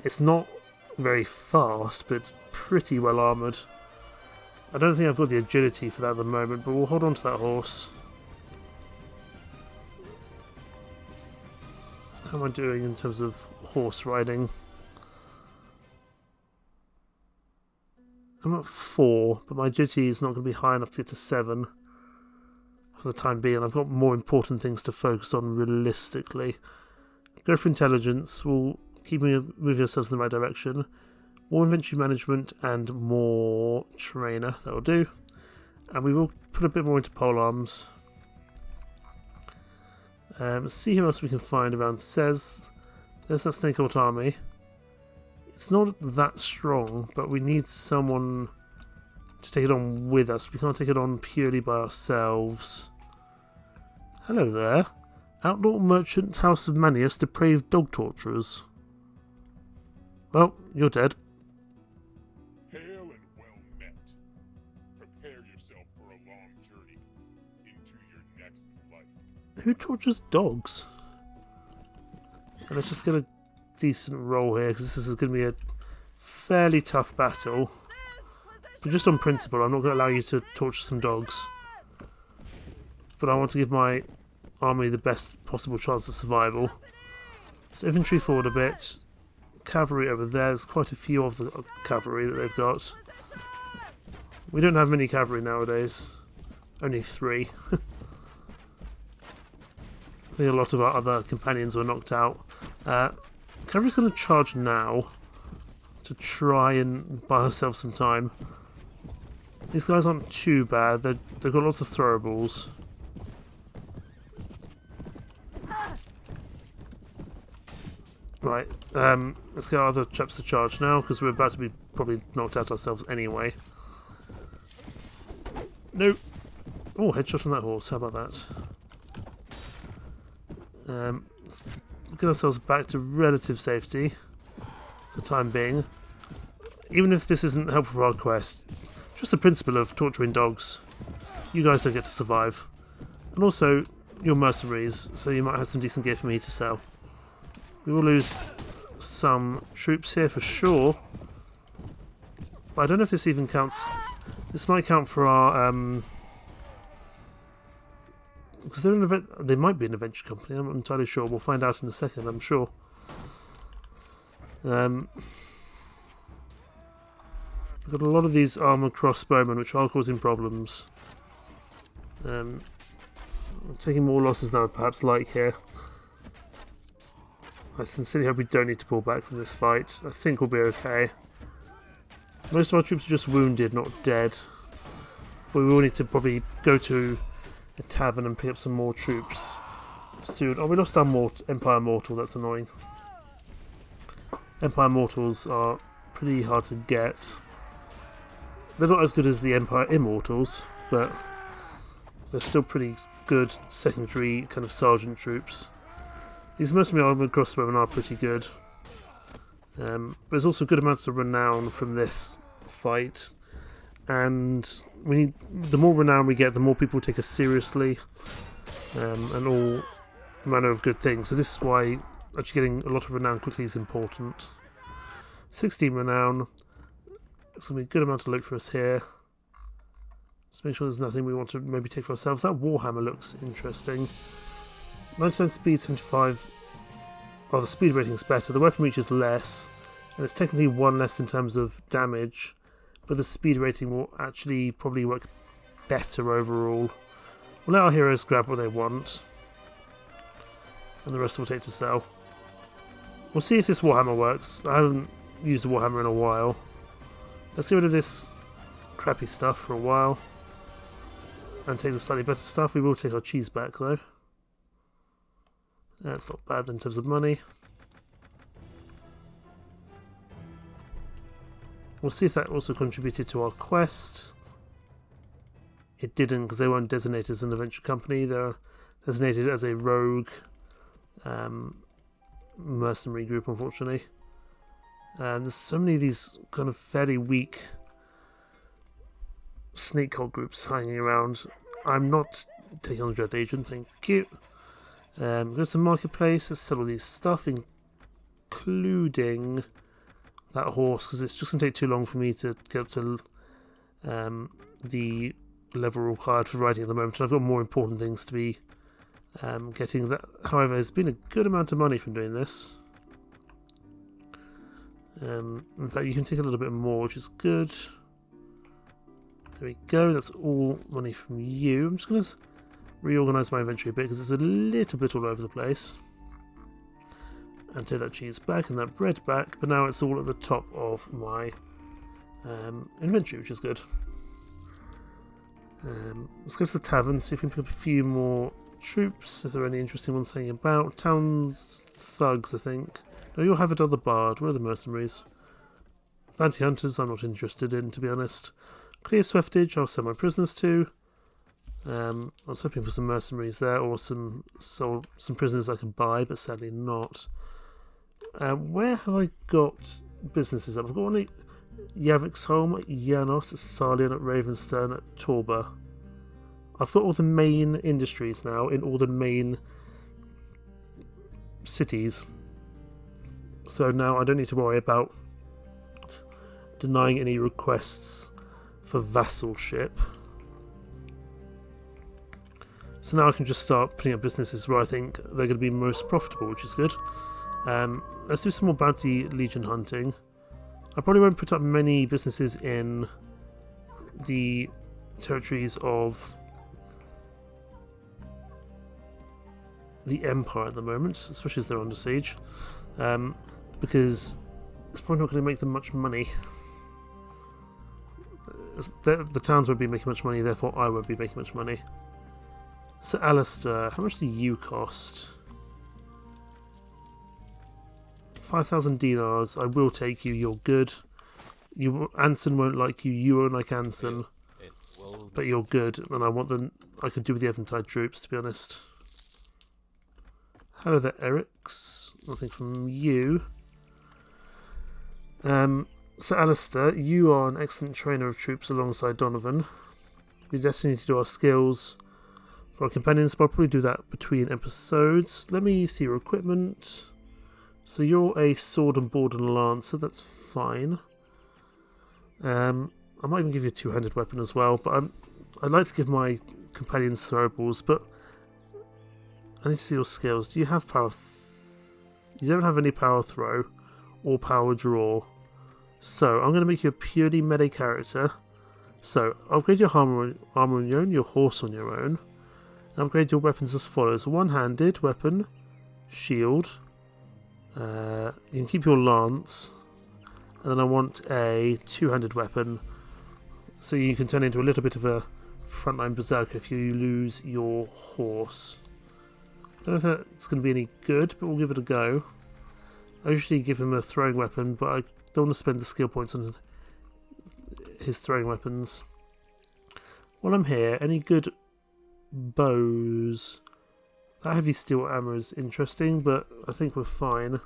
It's not very fast, but it's pretty well armoured. I don't think I've got the agility for that at the moment, but we'll hold on to that horse. How am I doing in terms of horse riding? I'm at 4, but my agility is not going to be high enough to get to 7 for the time being. I've got more important things to focus on realistically. Go for intelligence. We'll keep moving ourselves in the right direction. More inventory management and more trainer. That will do. And we will put a bit more into polearms. See who else we can find around. Says there's that Snake Hilt army. It's not that strong, but we need someone to take it on with us. We can't take it on purely by ourselves. Hello there. Outlaw merchant House of Manius, depraved dog torturers. Well, you're dead. Hail and well met. Prepare yourself for a long journey into your next life. Who tortures dogs? And let's just get a decent roll here, because this is going to be a fairly tough battle. But just on principle, I'm not going to allow you to torture some dogs. But I want to give my army the best possible chance of survival. So infantry forward a bit. Cavalry over there. There's quite a few of the cavalry that they've got. We don't have many cavalry nowadays. Only 3. I think a lot of our other companions were knocked out. Cavalry's going to charge now to try and buy ourselves some time. These guys aren't too bad. They've got lots of throwables. Right, let's get our other chaps to charge now, because we're about to be probably knocked out ourselves anyway. No! Oh, headshot on that horse, how about that? Let's get ourselves back to relative safety for the time being. Even if this isn't helpful for our quest, just the principle of torturing dogs. You guys don't get to survive. And also, you're mercenaries, so you might have some decent gear for me to sell. We will lose some troops here for sure. But I don't know if this even counts. This might count for our... because they're an event. They might be an adventure company, I'm not entirely sure. We'll find out in a second, I'm sure. We've got a lot of these armoured crossbowmen which are causing problems. I'm taking more losses than I would perhaps like here. I sincerely hope we don't need to pull back from this fight. I think we'll be okay. Most of our troops are just wounded, not dead. But we will need to probably go to a tavern and pick up some more troops soon. Oh, we lost our Empire Mortal, that's annoying. Empire Mortals are pretty hard to get. They're not as good as the Empire Immortals, but they're still pretty good secondary kind of sergeant troops. These mercenary armoured crossbowmen are pretty good. There's also good amounts of renown from this fight, and the more renown we get, the more people take us seriously, and all manner of good things. So this is why actually getting a lot of renown quickly is important. 16 renown. It's going to be a good amount of loot for us here. Just make sure there's nothing we want to maybe take for ourselves. That Warhammer looks interesting. 99 speed, 75. Oh, the speed rating is better. The weapon reach is less, and it's technically one less in terms of damage, but the speed rating will actually probably work better overall. We'll let our heroes grab what they want, and the rest we'll take to sell. We'll see if this Warhammer works. I haven't used a Warhammer in a while. Let's get rid of this crappy stuff for a while, and take the slightly better stuff. We will take our cheese back though. That's not bad in terms of money. We'll see if that also contributed to our quest. It didn't, because they weren't designated as an adventure company. They're designated as a rogue mercenary group, unfortunately. There's so many of these kind of fairly weak snake cult groups hanging around. I'm not taking on the Dread Agent, thank you. Go to the marketplace, let's sell all these stuff, including that horse, because it's just going to take too long for me to get up to the level required for riding at the moment. I've got more important things to be getting. That, however, there's been a good amount of money from doing this. In fact, you can take a little bit more, which is good. There we go, that's all money from you. I'm just going to reorganise my inventory a bit because it's a little bit all over the place. And take that cheese back and that bread back, but now it's all at the top of my inventory, which is good. Let's go to the tavern, see if we can pick up a few more troops, if there are any interesting ones hanging about. Town's thugs, I think. No, you'll have it on the bard. Where are the mercenaries? Bounty hunters, I'm not interested in, to be honest. Clear Sweftage, I'll send my prisoners to. I was hoping for some mercenaries there, or some prisoners I could buy, but sadly not. Where have I got businesses up? I've got one at Yaviksholm, at Janos, at Sarlian, at Ravenstone, at Torba. I've got all the main industries now in all the main cities. So now I don't need to worry about denying any requests for vassalship. So now I can just start putting up businesses where I think they're going to be most profitable, which is good. Let's do some more bounty legion hunting. I probably won't put up many businesses in the territories of the Empire at the moment, especially as they're under siege, because it's probably not going to make them much money. The towns won't be making much money, therefore I won't be making much money. So Alistair, how much do you cost? 5,000 dinars. I will take you, you're good. Anson won't like you, you won't like Anson. But you're good, and I could do with the Eventide troops, to be honest. Hello there, Eric's. Nothing from you. So Alistair, you are an excellent trainer of troops alongside Donovan. We're destined to do our skills for our companions, but I'll probably do that between episodes. Let me see your equipment. So you're a sword and board and lancer, that's fine. I might even give you a two-handed weapon as well, but I'd like to give my companions throwables, but I need to see your skills. Do you have power? You don't have any power throw or power draw. So I'm going to make you a purely melee character. So upgrade your armor on your own, your horse on your own, and upgrade your weapons as follows: one-handed weapon, shield, You can keep your lance, and then I want a two-handed weapon, so you can turn into a little bit of a frontline berserker if you lose your horse. I don't know if that's going to be any good, but we'll give it a go. I usually give him a throwing weapon, but I don't want to spend the skill points on his throwing weapons. While I'm here, any good bows? That heavy steel armor is interesting, but I think we're fine.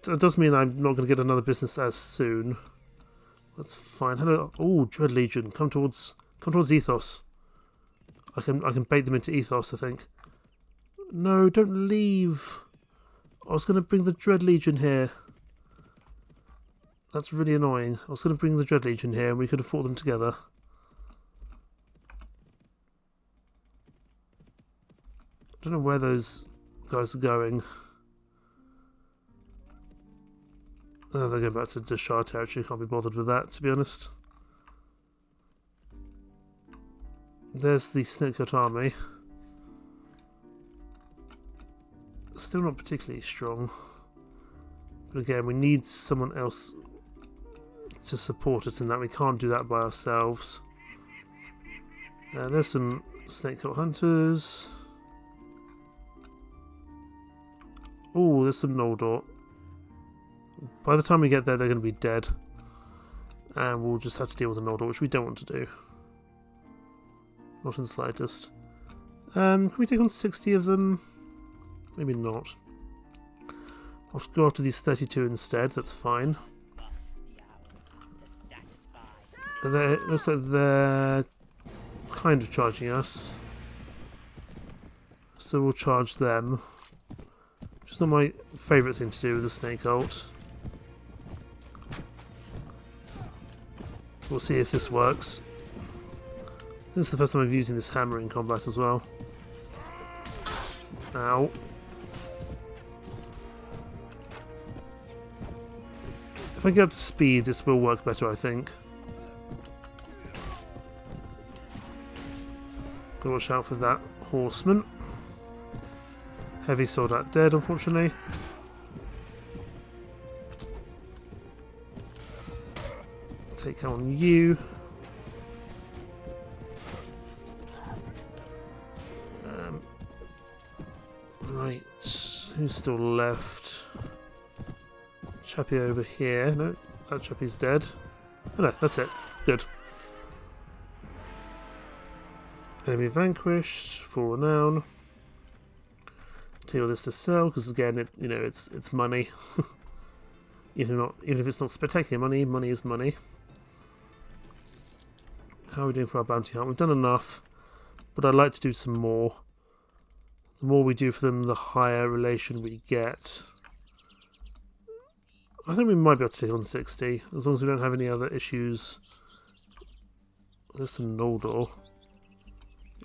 That does mean I'm not going to get another business as soon. That's fine. Hello. Oh, Dread Legion. Come towards Ethos. I can bait them into Ethos, I think. No, don't leave. I was going to bring the Dread Legion here. That's really annoying. I was going to bring the Dread Legion here and we could have fought them together. I don't know where those guys are going. Oh, they're going back to Deshar territory. Can't be bothered with that, to be honest. There's the Snakecoat army. Still not particularly strong. But again, we need someone else to support us in that. We can't do that by ourselves. There's some Snakecoat hunters. Oh, there's some Noldor. By the time we get there, they're going to be dead. And we'll just have to deal with the Noldor, which we don't want to do. Not in the slightest. Can we take on 60 of them? Maybe not. I'll go after these 32 instead, that's fine. And it looks like they're kind of charging us. So we'll charge them. Which is not my favourite thing to do with the Snake ult. We'll see if this works. This is the first time I've using this hammer in combat as well. Ow. If I get up to speed, this will work better, I think. Gotta watch out for that horseman. Heavy sword out dead, unfortunately. Take on you. Right, who's still left? Chappie over here. No, that chappie's dead. Oh no, that's it. Good. Enemy vanquished. Full renown. Take all this to sell because again, it's money. even if it's not spectacular money, money is money. How are we doing for our bounty hunt? We've done enough, but I'd like to do some more. The more we do for them, the higher relation we get. I think we might be able to take on 60, as long as we don't have any other issues. There's some Noldor.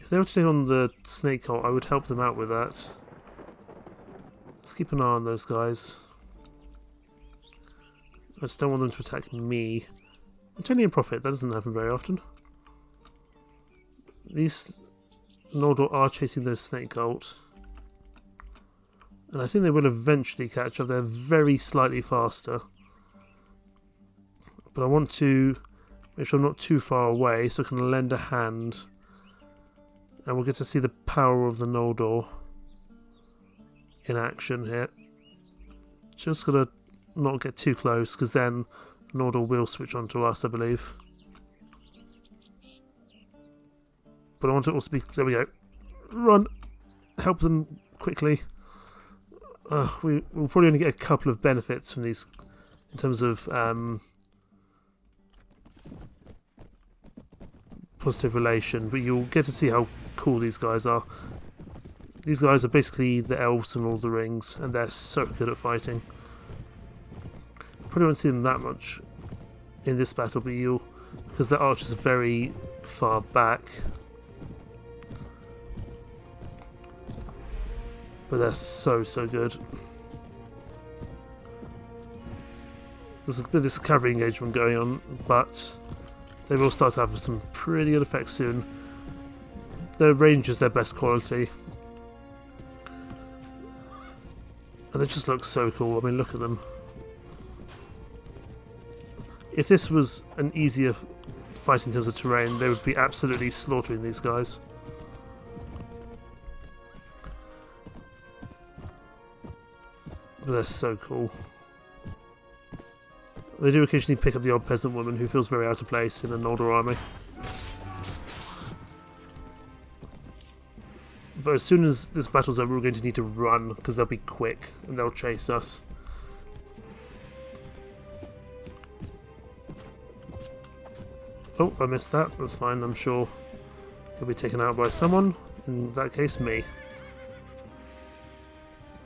If they were to take on the Snake Cult, I would help them out with that. Let's keep an eye on those guys. I just don't want them to attack me. I'm turning in profit, that doesn't happen very often. These Noldor are chasing those Snake Cult. And I think they will eventually catch up. They're very slightly faster. But I want to make sure I'm not too far away so I can lend a hand. And we'll get to see the power of the Noldor in action here. Just gotta not get too close because then Noldor will switch on to us, I believe. But I want to also be... There we go. Run! Help them quickly. We'll probably only get a couple of benefits from these in terms of positive relation, but you'll get to see how cool these guys are. These guys are basically the elves from Lord of the Rings, and they're so good at fighting. Probably won't see them that much in this battle, but because their archers are very far back. But they're so good. There's a bit of this cavalry engagement going on, but they will start to have some pretty good effects soon. their range is their best quality. And they just look so cool. I mean, look at them. If this was an easier fight in terms of terrain, they would be absolutely slaughtering these guys. But they're so cool. They do occasionally pick up the odd peasant woman who feels very out of place in an older army. But as soon as this battle's over, we're going to need to run, because they'll be quick and they'll chase us. Oh, I missed that. That's fine. I'm sure he'll be taken out by someone. In that case, me.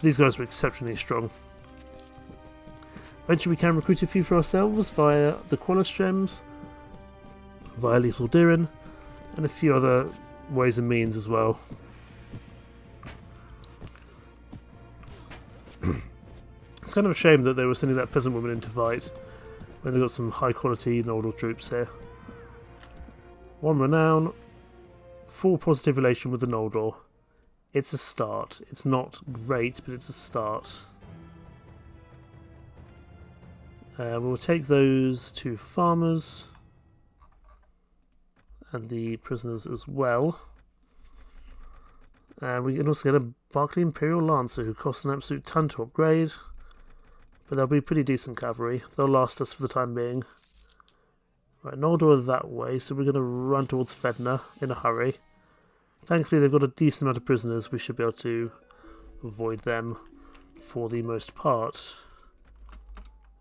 These guys were exceptionally strong. Eventually we can recruit a few for ourselves via the Qualis gems, via Lethal Dirin, and a few other ways and means as well. It's kind of a shame that they were sending that peasant woman in to fight when they got some high quality Noldor troops here. 1 renown, 4 positive relation with the Noldor. It's a start. It's not great, but it's a start. We'll take those 2 farmers and the prisoners as well. We can also get a Barclay Imperial Lancer who costs an absolute ton to upgrade, but they'll be pretty decent cavalry. They'll last us for the time being. Right, Noldor that way, so we're going to run towards Fedna in a hurry. Thankfully they've got a decent amount of prisoners. We should be able to avoid them for the most part.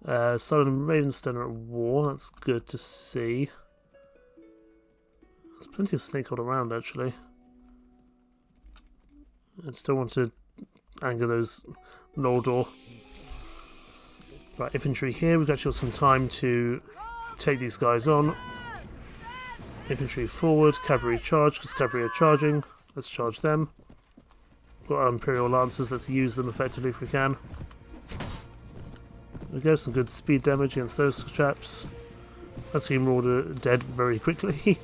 Sauron and Ravenstone are at war. That's good to see. There's plenty of snakehold around, actually. I just don't want to anger those Noldor. Right, infantry here. We've actually got some time to take these guys on. Infantry forward, cavalry charge, because cavalry are charging. Let's charge them. Got our Imperial Lancers, let's use them effectively if we can. There we go, some good speed damage against those chaps. That's getting Marauder dead very quickly.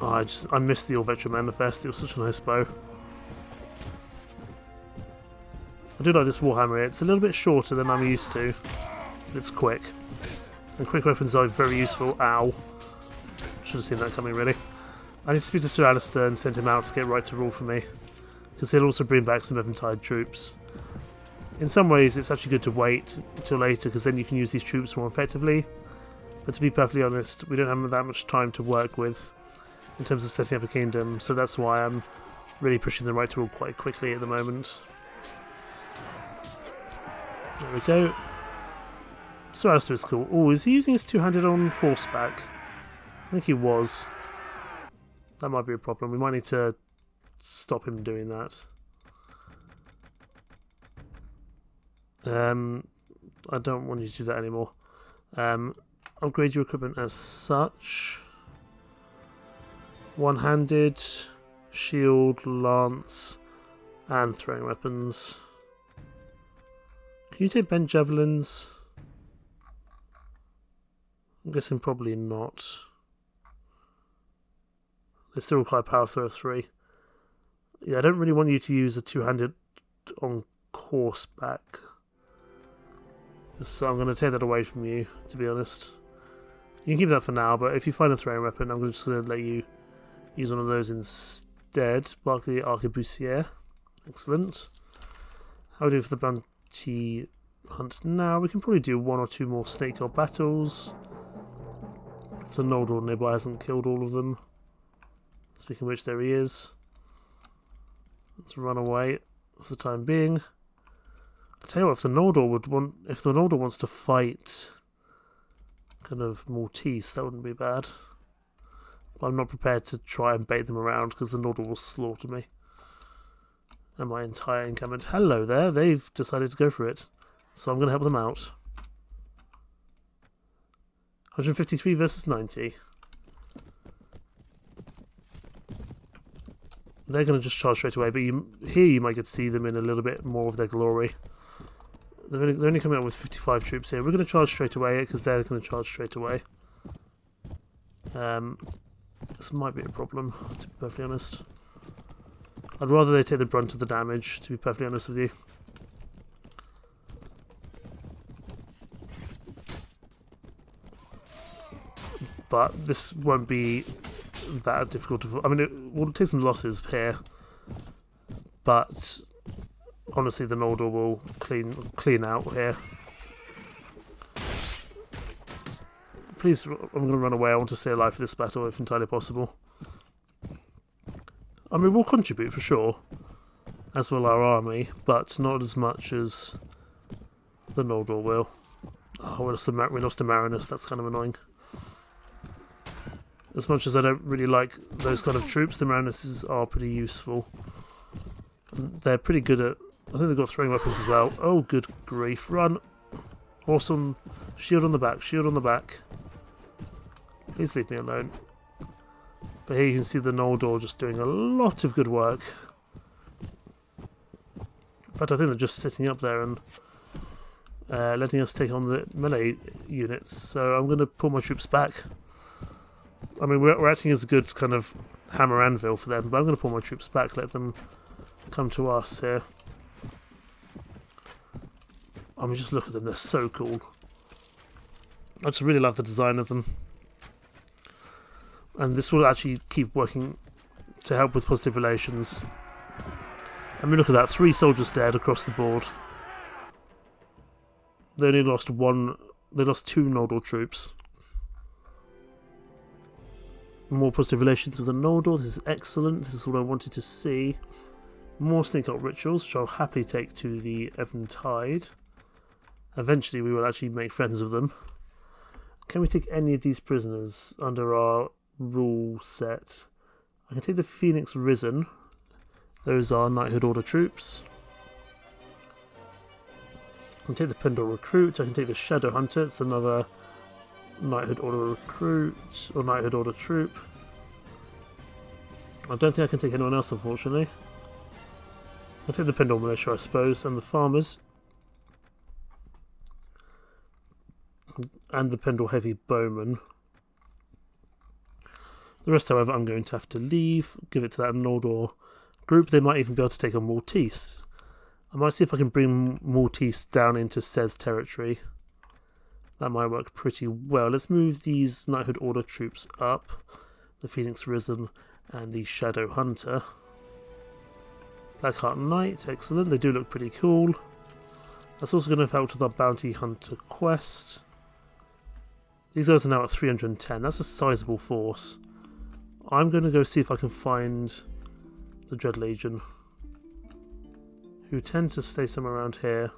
Oh, I missed the Orvetra Manifest, it was such a nice bow. I do like this Warhammer, it's a little bit shorter than I'm used to, but it's quick. And quick weapons are very useful. Ow. Should have seen that coming, really. I need to speak to Sir Alistair and send him out to get right to rule for me, because he'll also bring back some Eventide troops. In some ways, it's actually good to wait until later, because then you can use these troops more effectively. But to be perfectly honest, we don't have that much time to work with in terms of setting up a kingdom, so that's why I'm really pushing the right to rule quite quickly at the moment. There we go. Sir Alistair is cool. Oh, is he using his two-handed on horseback? I think he was. That might be a problem. We might need to stop him doing that. I don't want you to do that anymore. Upgrade your equipment as such. One-handed, shield, lance, and throwing weapons. Can you take bent javelins? I'm guessing probably not. They still require power throw of 3. Yeah, I don't really want you to use a two-handed on horseback. So I'm going to take that away from you, to be honest. You can keep that for now, but if you find a throwing weapon, I'm just going to let you use one of those instead. Barclay Arquebusier. Excellent. How do we do for the bounty hunt now? We can probably do 1 or 2 more snakehold battles. If the Noldor nearby hasn't killed all of them. Speaking of which, there he is. Let's run away for the time being. I'll tell you what, if the Noldor wants to fight kind of Maltise, that wouldn't be bad. But I'm not prepared to try and bait them around because the Noldor will slaughter me. And my entire encampment. Hello there, they've decided to go for it. So I'm going to help them out. 153 versus 90. They're going to just charge straight away, but here you might get to see them in a little bit more of their glory. They're only coming out with 55 troops here. We're going to charge straight away because they're going to charge straight away. This might be a problem, to be perfectly honest. I'd rather they take the brunt of the damage, to be perfectly honest with you. But this won't be that difficult to... I mean, it will take some losses here. But honestly, the Noldor will clean out here. Please, I'm going to run away. I want to stay alive for this battle if entirely possible. I mean, we'll contribute for sure, as will our army, but not as much as the Noldor will. Oh, we lost to Marinus. That's kind of annoying. As much as I don't really like those kind of troops, the Marinuses are pretty useful. And they're pretty good at... I think they've got throwing weapons as well. Oh, good grief. Run. Awesome. Shield on the back. Shield on the back. Please leave me alone. But here you can see the Noldor just doing a lot of good work. In fact, I think they're just sitting up there and letting us take on the melee units. So I'm going to pull my troops back. I mean, we're acting as a good kind of hammer anvil for them, but I'm going to pull my troops back, let them come to us here. I mean, just look at them, they're so cool. I just really love the design of them. And this will actually keep working to help with positive relations. I mean, look at that, 3 soldiers dead across the board. They only lost 2 Noldor troops. More positive relations with the Noldor, this is excellent, this is what I wanted to see. More Snake Cult rituals, which I'll happily take to the Eventide. Eventually we will actually make friends with them. Can we take any of these prisoners under our rule set? I can take the Phoenix Risen. Those are Knighthood Order troops. I can take the Pendor Recruit, I can take the Shadow Hunter, it's another Knighthood Order Recruit, or Knighthood Order Troop. I don't think I can take anyone else, unfortunately. I'll take the Pendor Militia, I suppose, and the Farmers. And the Pendor Heavy Bowmen. The rest, however, I'm going to have to leave. Give it to that Noldor group. They might even be able to take on Maltise. I might see if I can bring Maltise down into Cez territory. That might work pretty well. Let's move these Knighthood Order troops up. The Phoenix Risen and the Shadow Hunter. Blackheart Knight, excellent. They do look pretty cool. That's also going to help with our Bounty Hunter quest. These guys are now at 310. That's a sizable force. I'm going to go see if I can find the Dread Legion, who tend to stay somewhere around here.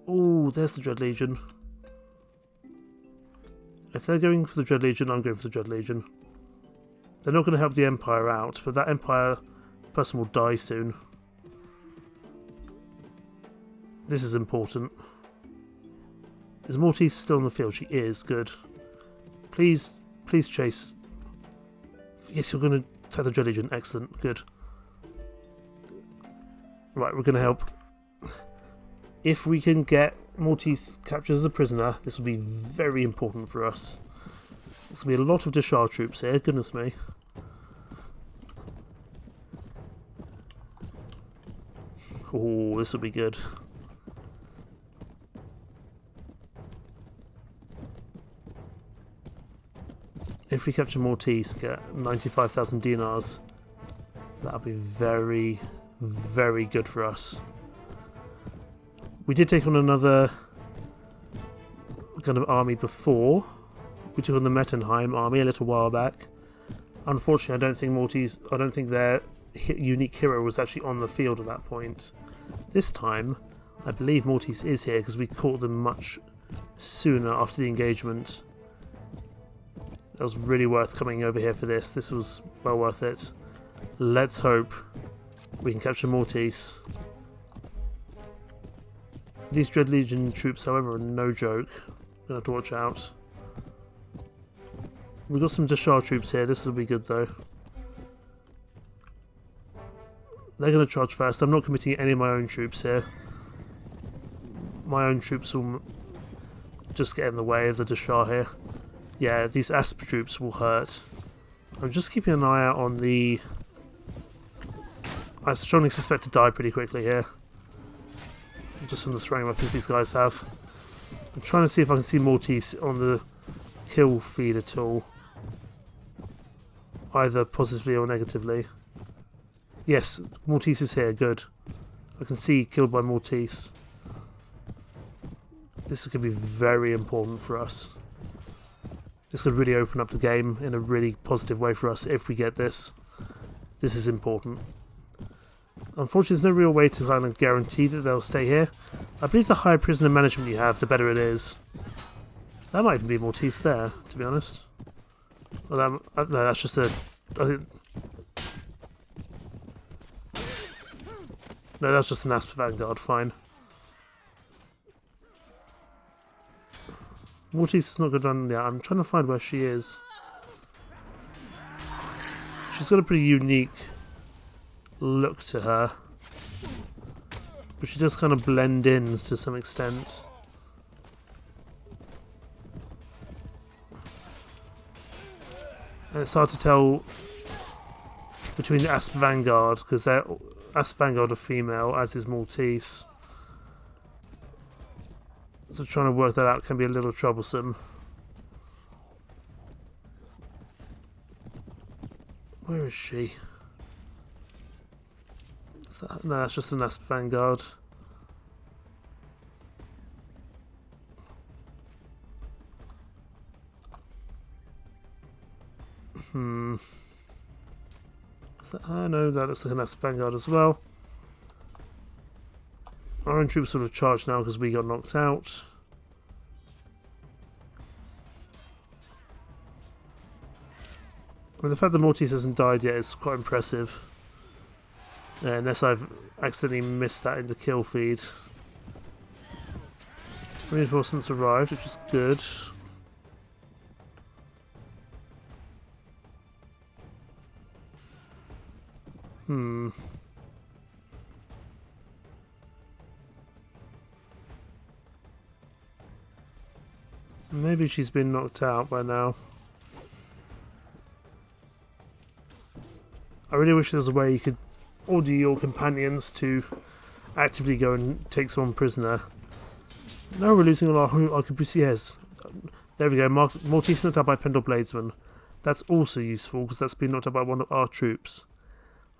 Oh, there's the Dread Legion. If they're going for the Dread Legion, I'm going for the Dread Legion. They're not going to help the Empire out, but that Empire person will die soon. This is important. Is Maltise still on the field? She is. Good. Please chase. Yes, you're going to attack the Dread Legion. Excellent. Good. Right, we're going to help. If we can get Maltise captured as a prisoner, this will be very important for us. There's going to be a lot of Deshar troops here, goodness me. Oh, this will be good. If we capture Maltise and get 95,000 dinars, that'll be very, very good for us. We did take on another kind of army before. We took on the Mettenheim army a little while back. Unfortunately, I don't think their unique hero was actually on the field at that point. This time, I believe Maltise is here because we caught them much sooner after the engagement. That was really worth coming over here for this. This was well worth it. Let's hope we can capture Maltise. These Dread Legion troops, however, are no joke. Gonna have to watch out. We've got some Deshar troops here. This will be good, though. They're going to charge first. I'm not committing any of my own troops here. My own troops will just get in the way of the Dashar here. Yeah, these Asp troops will hurt. I'm just keeping an eye out on the... I strongly suspect to die pretty quickly here. Just from the throwing weapons these guys have. I'm trying to see if I can see Maltise on the kill feed at all. Either positively or negatively. Yes, Maltise is here, good. I can see killed by Maltise. This is going to be very important for us. This could really open up the game in a really positive way for us if we get this. This is important. Unfortunately, there's no real way to kind of guarantee that they'll stay here. I believe the higher prisoner management you have, the better it is. That might even be Maltise there, to be honest. Well, no, that's just a... I think... No, that's just an Asp Vanguard, fine. Maltise is not good on... Yeah, I'm trying to find where she is. She's got a pretty unique look to her. But she does kind of blend in to some extent. And it's hard to tell between the Asp Vanguard, because they're Asp Vanguard are female, as is Maltise. So trying to work that out can be a little troublesome. Where is she? Is that, no, that's just an Asp Vanguard. Is that her? No, that looks like an Asp Vanguard as well. Our own troops sort of charged now because we got knocked out. I mean, the fact that Maltise hasn't died yet is quite impressive. Unless I've accidentally missed that in the kill feed. Reinforcements arrived, which is good. Maybe she's been knocked out by now. I really wish there was a way you could order your companions to actively go and take someone prisoner. Now we're losing all our arquebusiers. There we go, Maltise knocked out by Pendor Bladesman. That's also useful because that's been knocked out by one of our troops.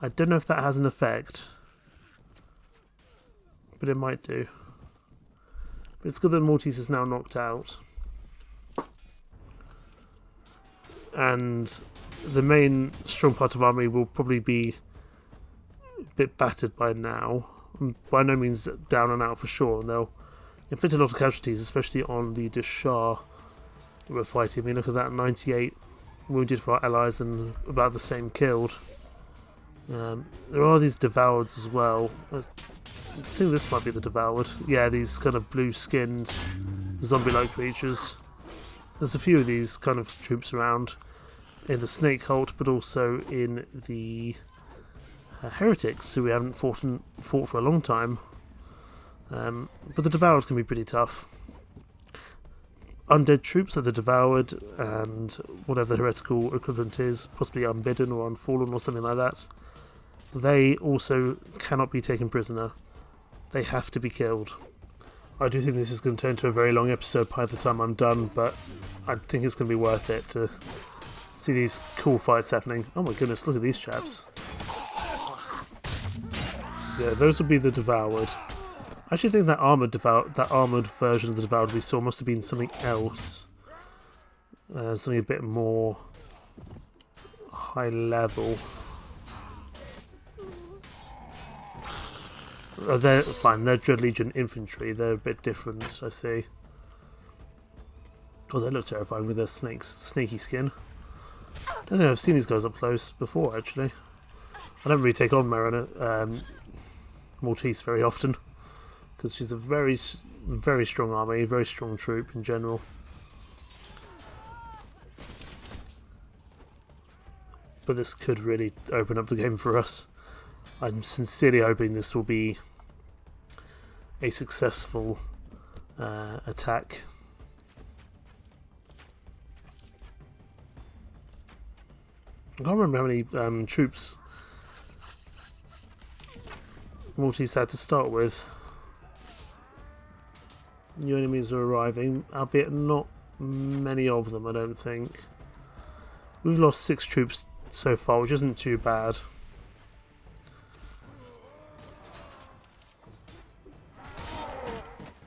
I don't know if that has an effect, but it might do. But it's good that Maltise is now knocked out. And the main strong part of army will probably be a bit battered by now. By no means down and out for sure. And they'll inflict a lot of casualties, especially on the Dashar that we're fighting. I mean, look at that, 98 wounded for our allies and about the same killed. There are these devoured as well. I think this might be the devoured. Yeah, these kind of blue-skinned zombie-like creatures. There's a few of these kind of troops around in the Snake Cult, but also in the Heretics, who we haven't fought for a long time. But the Devoured can be pretty tough. Undead troops are the Devoured, and whatever the heretical equivalent is, possibly Unbidden or Unfallen or something like that. They also cannot be taken prisoner. They have to be killed. I do think this is going to turn into a very long episode by the time I'm done, but I think it's going to be worth it to see these cool fights happening. Oh my goodness, look at these chaps. Yeah, those would be the Devoured. I actually think that armoured version of the Devoured we saw must have been something else. Something a bit more high level. They're fine, they're Dread Legion infantry, they're a bit different, I see. God, they look terrifying with their snaky skin. I don't think I've seen these guys up close before, actually. I don't really take on Maltise very often, because she's a very, very strong army, very strong troop in general. But this could really open up the game for us. I'm sincerely hoping this will be a successful attack. I can't remember how many troops Maltise had to start with. New enemies are arriving, albeit not many of them, I don't think. We've lost 6 troops so far, which isn't too bad.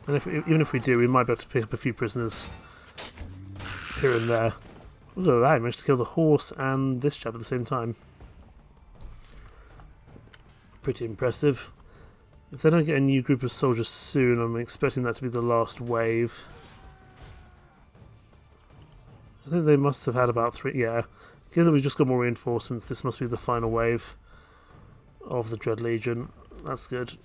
And even if we do, we might be able to pick up a few prisoners here and there. Look at that, I managed to kill the horse and this chap at the same time. Pretty impressive. If they don't get a new group of soldiers soon, I'm expecting that to be the last wave. I think they must have had about 3, yeah. Given that we've just got more reinforcements, this must be the final wave of the Dread Legion. That's good.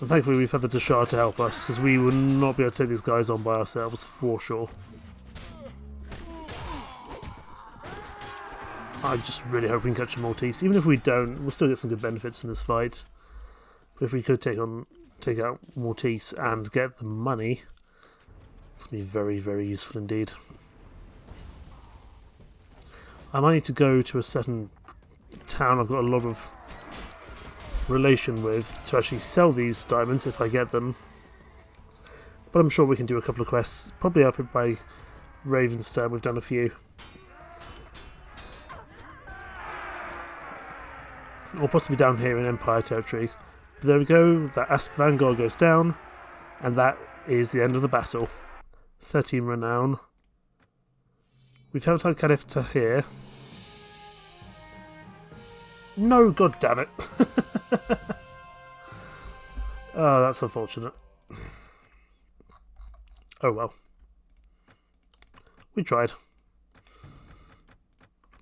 And thankfully we've had the Dashar to help us, because we would not be able to take these guys on by ourselves, for sure. I just really hope we can catch a Maltise. Even if we don't, we'll still get some good benefits from this fight. But if we could take out Maltise and get the money, it's going to be very, very useful indeed. I might need to go to a certain town I've got a lot of relation with to actually sell these diamonds if I get them. But I'm sure we can do a couple of quests. Probably up by Ravenstone, we've done a few. Or possibly down here in Empire territory. But there we go, that Asp Vanguard goes down, and that is the end of the battle. 13 renown. We've helped out Caliph Tahir. No, god damn it. Oh, that's unfortunate. Oh well. We tried.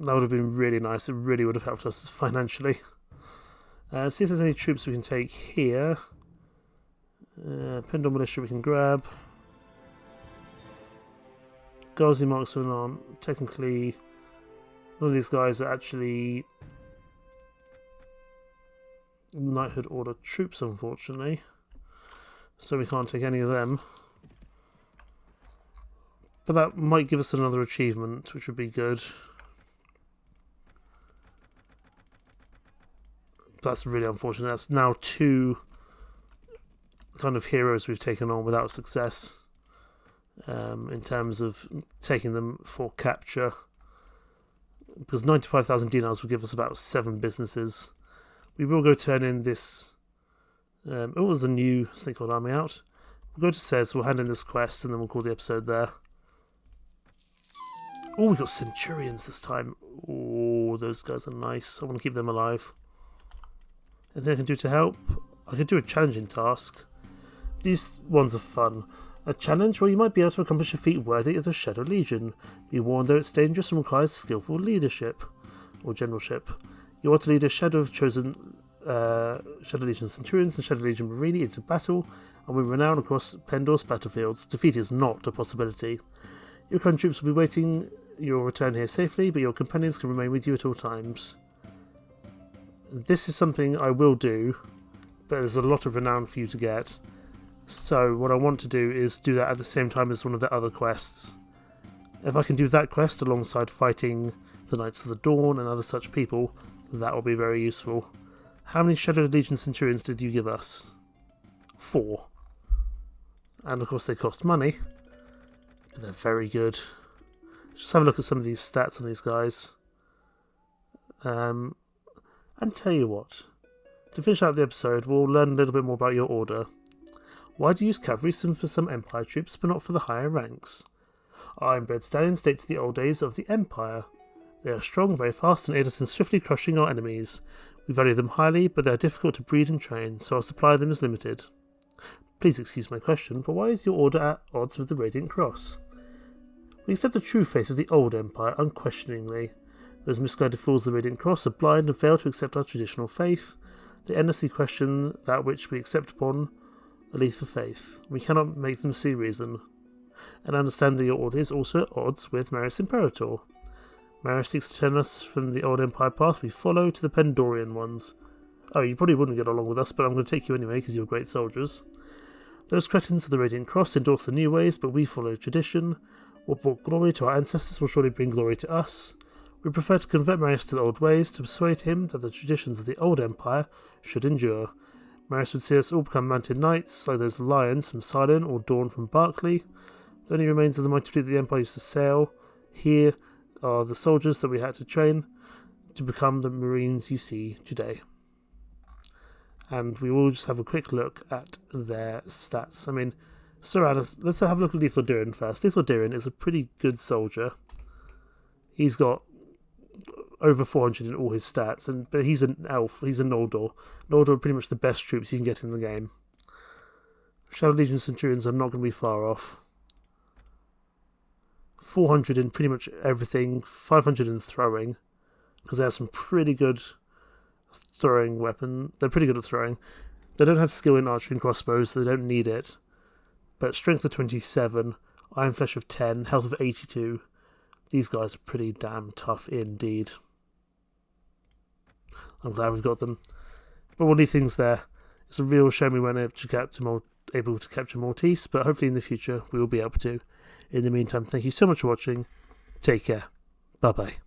That would have been really nice. It really would have helped us financially. See if there's any troops we can take here. Pendor Militia we can grab. Ghazi Marksmen aren't technically... None of these guys are actually Knighthood Order troops, unfortunately. So we can't take any of them. But that might give us another achievement, which would be good. That's really unfortunate. That's now 2 kind of heroes we've taken on without success. In terms of taking them for capture. Because 95,000 dinars would give us about 7 businesses. We will go turn in this... there's a new Snake-Old Army out. We'll go to Cez, we'll hand in this quest, and then we'll call the episode there. Oh, we got Centurions this time. Oh, those guys are nice. I want to keep them alive. Anything I can do to help? I could do a challenging task. These ones are fun. A challenge where you might be able to accomplish a feat worthy of the Shadow Legion. Be warned though it's dangerous and requires skillful leadership. Or generalship. You are to lead a Shadow of chosen Shadow Legion Centurions and Shadow Legion Marini into battle and win renown across Pendor's battlefields. Defeat is not a possibility. Your current troops will be waiting your return here safely, but your companions can remain with you at all times. This is something I will do, but there's a lot of renown for you to get. So what I want to do is do that at the same time as one of the other quests. If I can do that quest alongside fighting the Knights of the Dawn and other such people, that will be very useful. How many Shadow Legion Centurions did you give us? 4. And of course they cost money, but they're very good. Just have a look at some of these stats on these guys. And tell you what, to finish out the episode, we'll learn a little bit more about your order. Why do you use cavalry for some Empire troops, but not for the higher ranks? Iron-bred stallions date to the old days of the Empire. They are strong, very fast, and aid us in swiftly crushing our enemies. We value them highly, but they are difficult to breed and train, so our supply of them is limited. Please excuse my question, but why is your order at odds with the Radiant Cross? We accept the true faith of the old Empire unquestioningly. Those misguided fools of the Radiant Cross are blind and fail to accept our traditional faith. They endlessly question that which we accept upon a leaf of faith. We cannot make them see reason. And understand that your order is also at odds with Maris Imperator. Maris seeks to turn us from the old Empire path we follow to the Pendorian ones. Oh, you probably wouldn't get along with us, but I'm going to take you anyway because you're great soldiers. Those cretins of the Radiant Cross endorse the new ways, but we follow tradition. What brought glory to our ancestors will surely bring glory to us. We prefer to convert Marius to the old ways, to persuade him that the traditions of the old empire should endure. Marius would see us all become mounted knights, like those lions from Silent or Dawn from Barclay. The only remains of the mighty fleet that the empire used to sail. Here are the soldiers that we had to train to become the marines you see today. And we will just have a quick look at their stats. I mean, let's have a look at Lethal Durin first. Lethal Durin is a pretty good soldier. He's got over 400 in all his stats, but he's an elf. He's a Noldor. Noldor are pretty much the best troops you can get in the game. Shadow Legion Centurions are not going to be far off. 400 in pretty much everything. 500 in throwing, because they have some pretty good throwing weapon. They're pretty good at throwing. They don't have skill in archery and crossbows, so they don't need it. But strength of 27, iron flesh of 10, health of 82. These guys are pretty damn tough indeed. I'm glad we've got them. But we'll leave things there. It's a real shame we weren't able to capture Maltise, but hopefully in the future we will be able to. In the meantime, thank you so much for watching. Take care. Bye bye.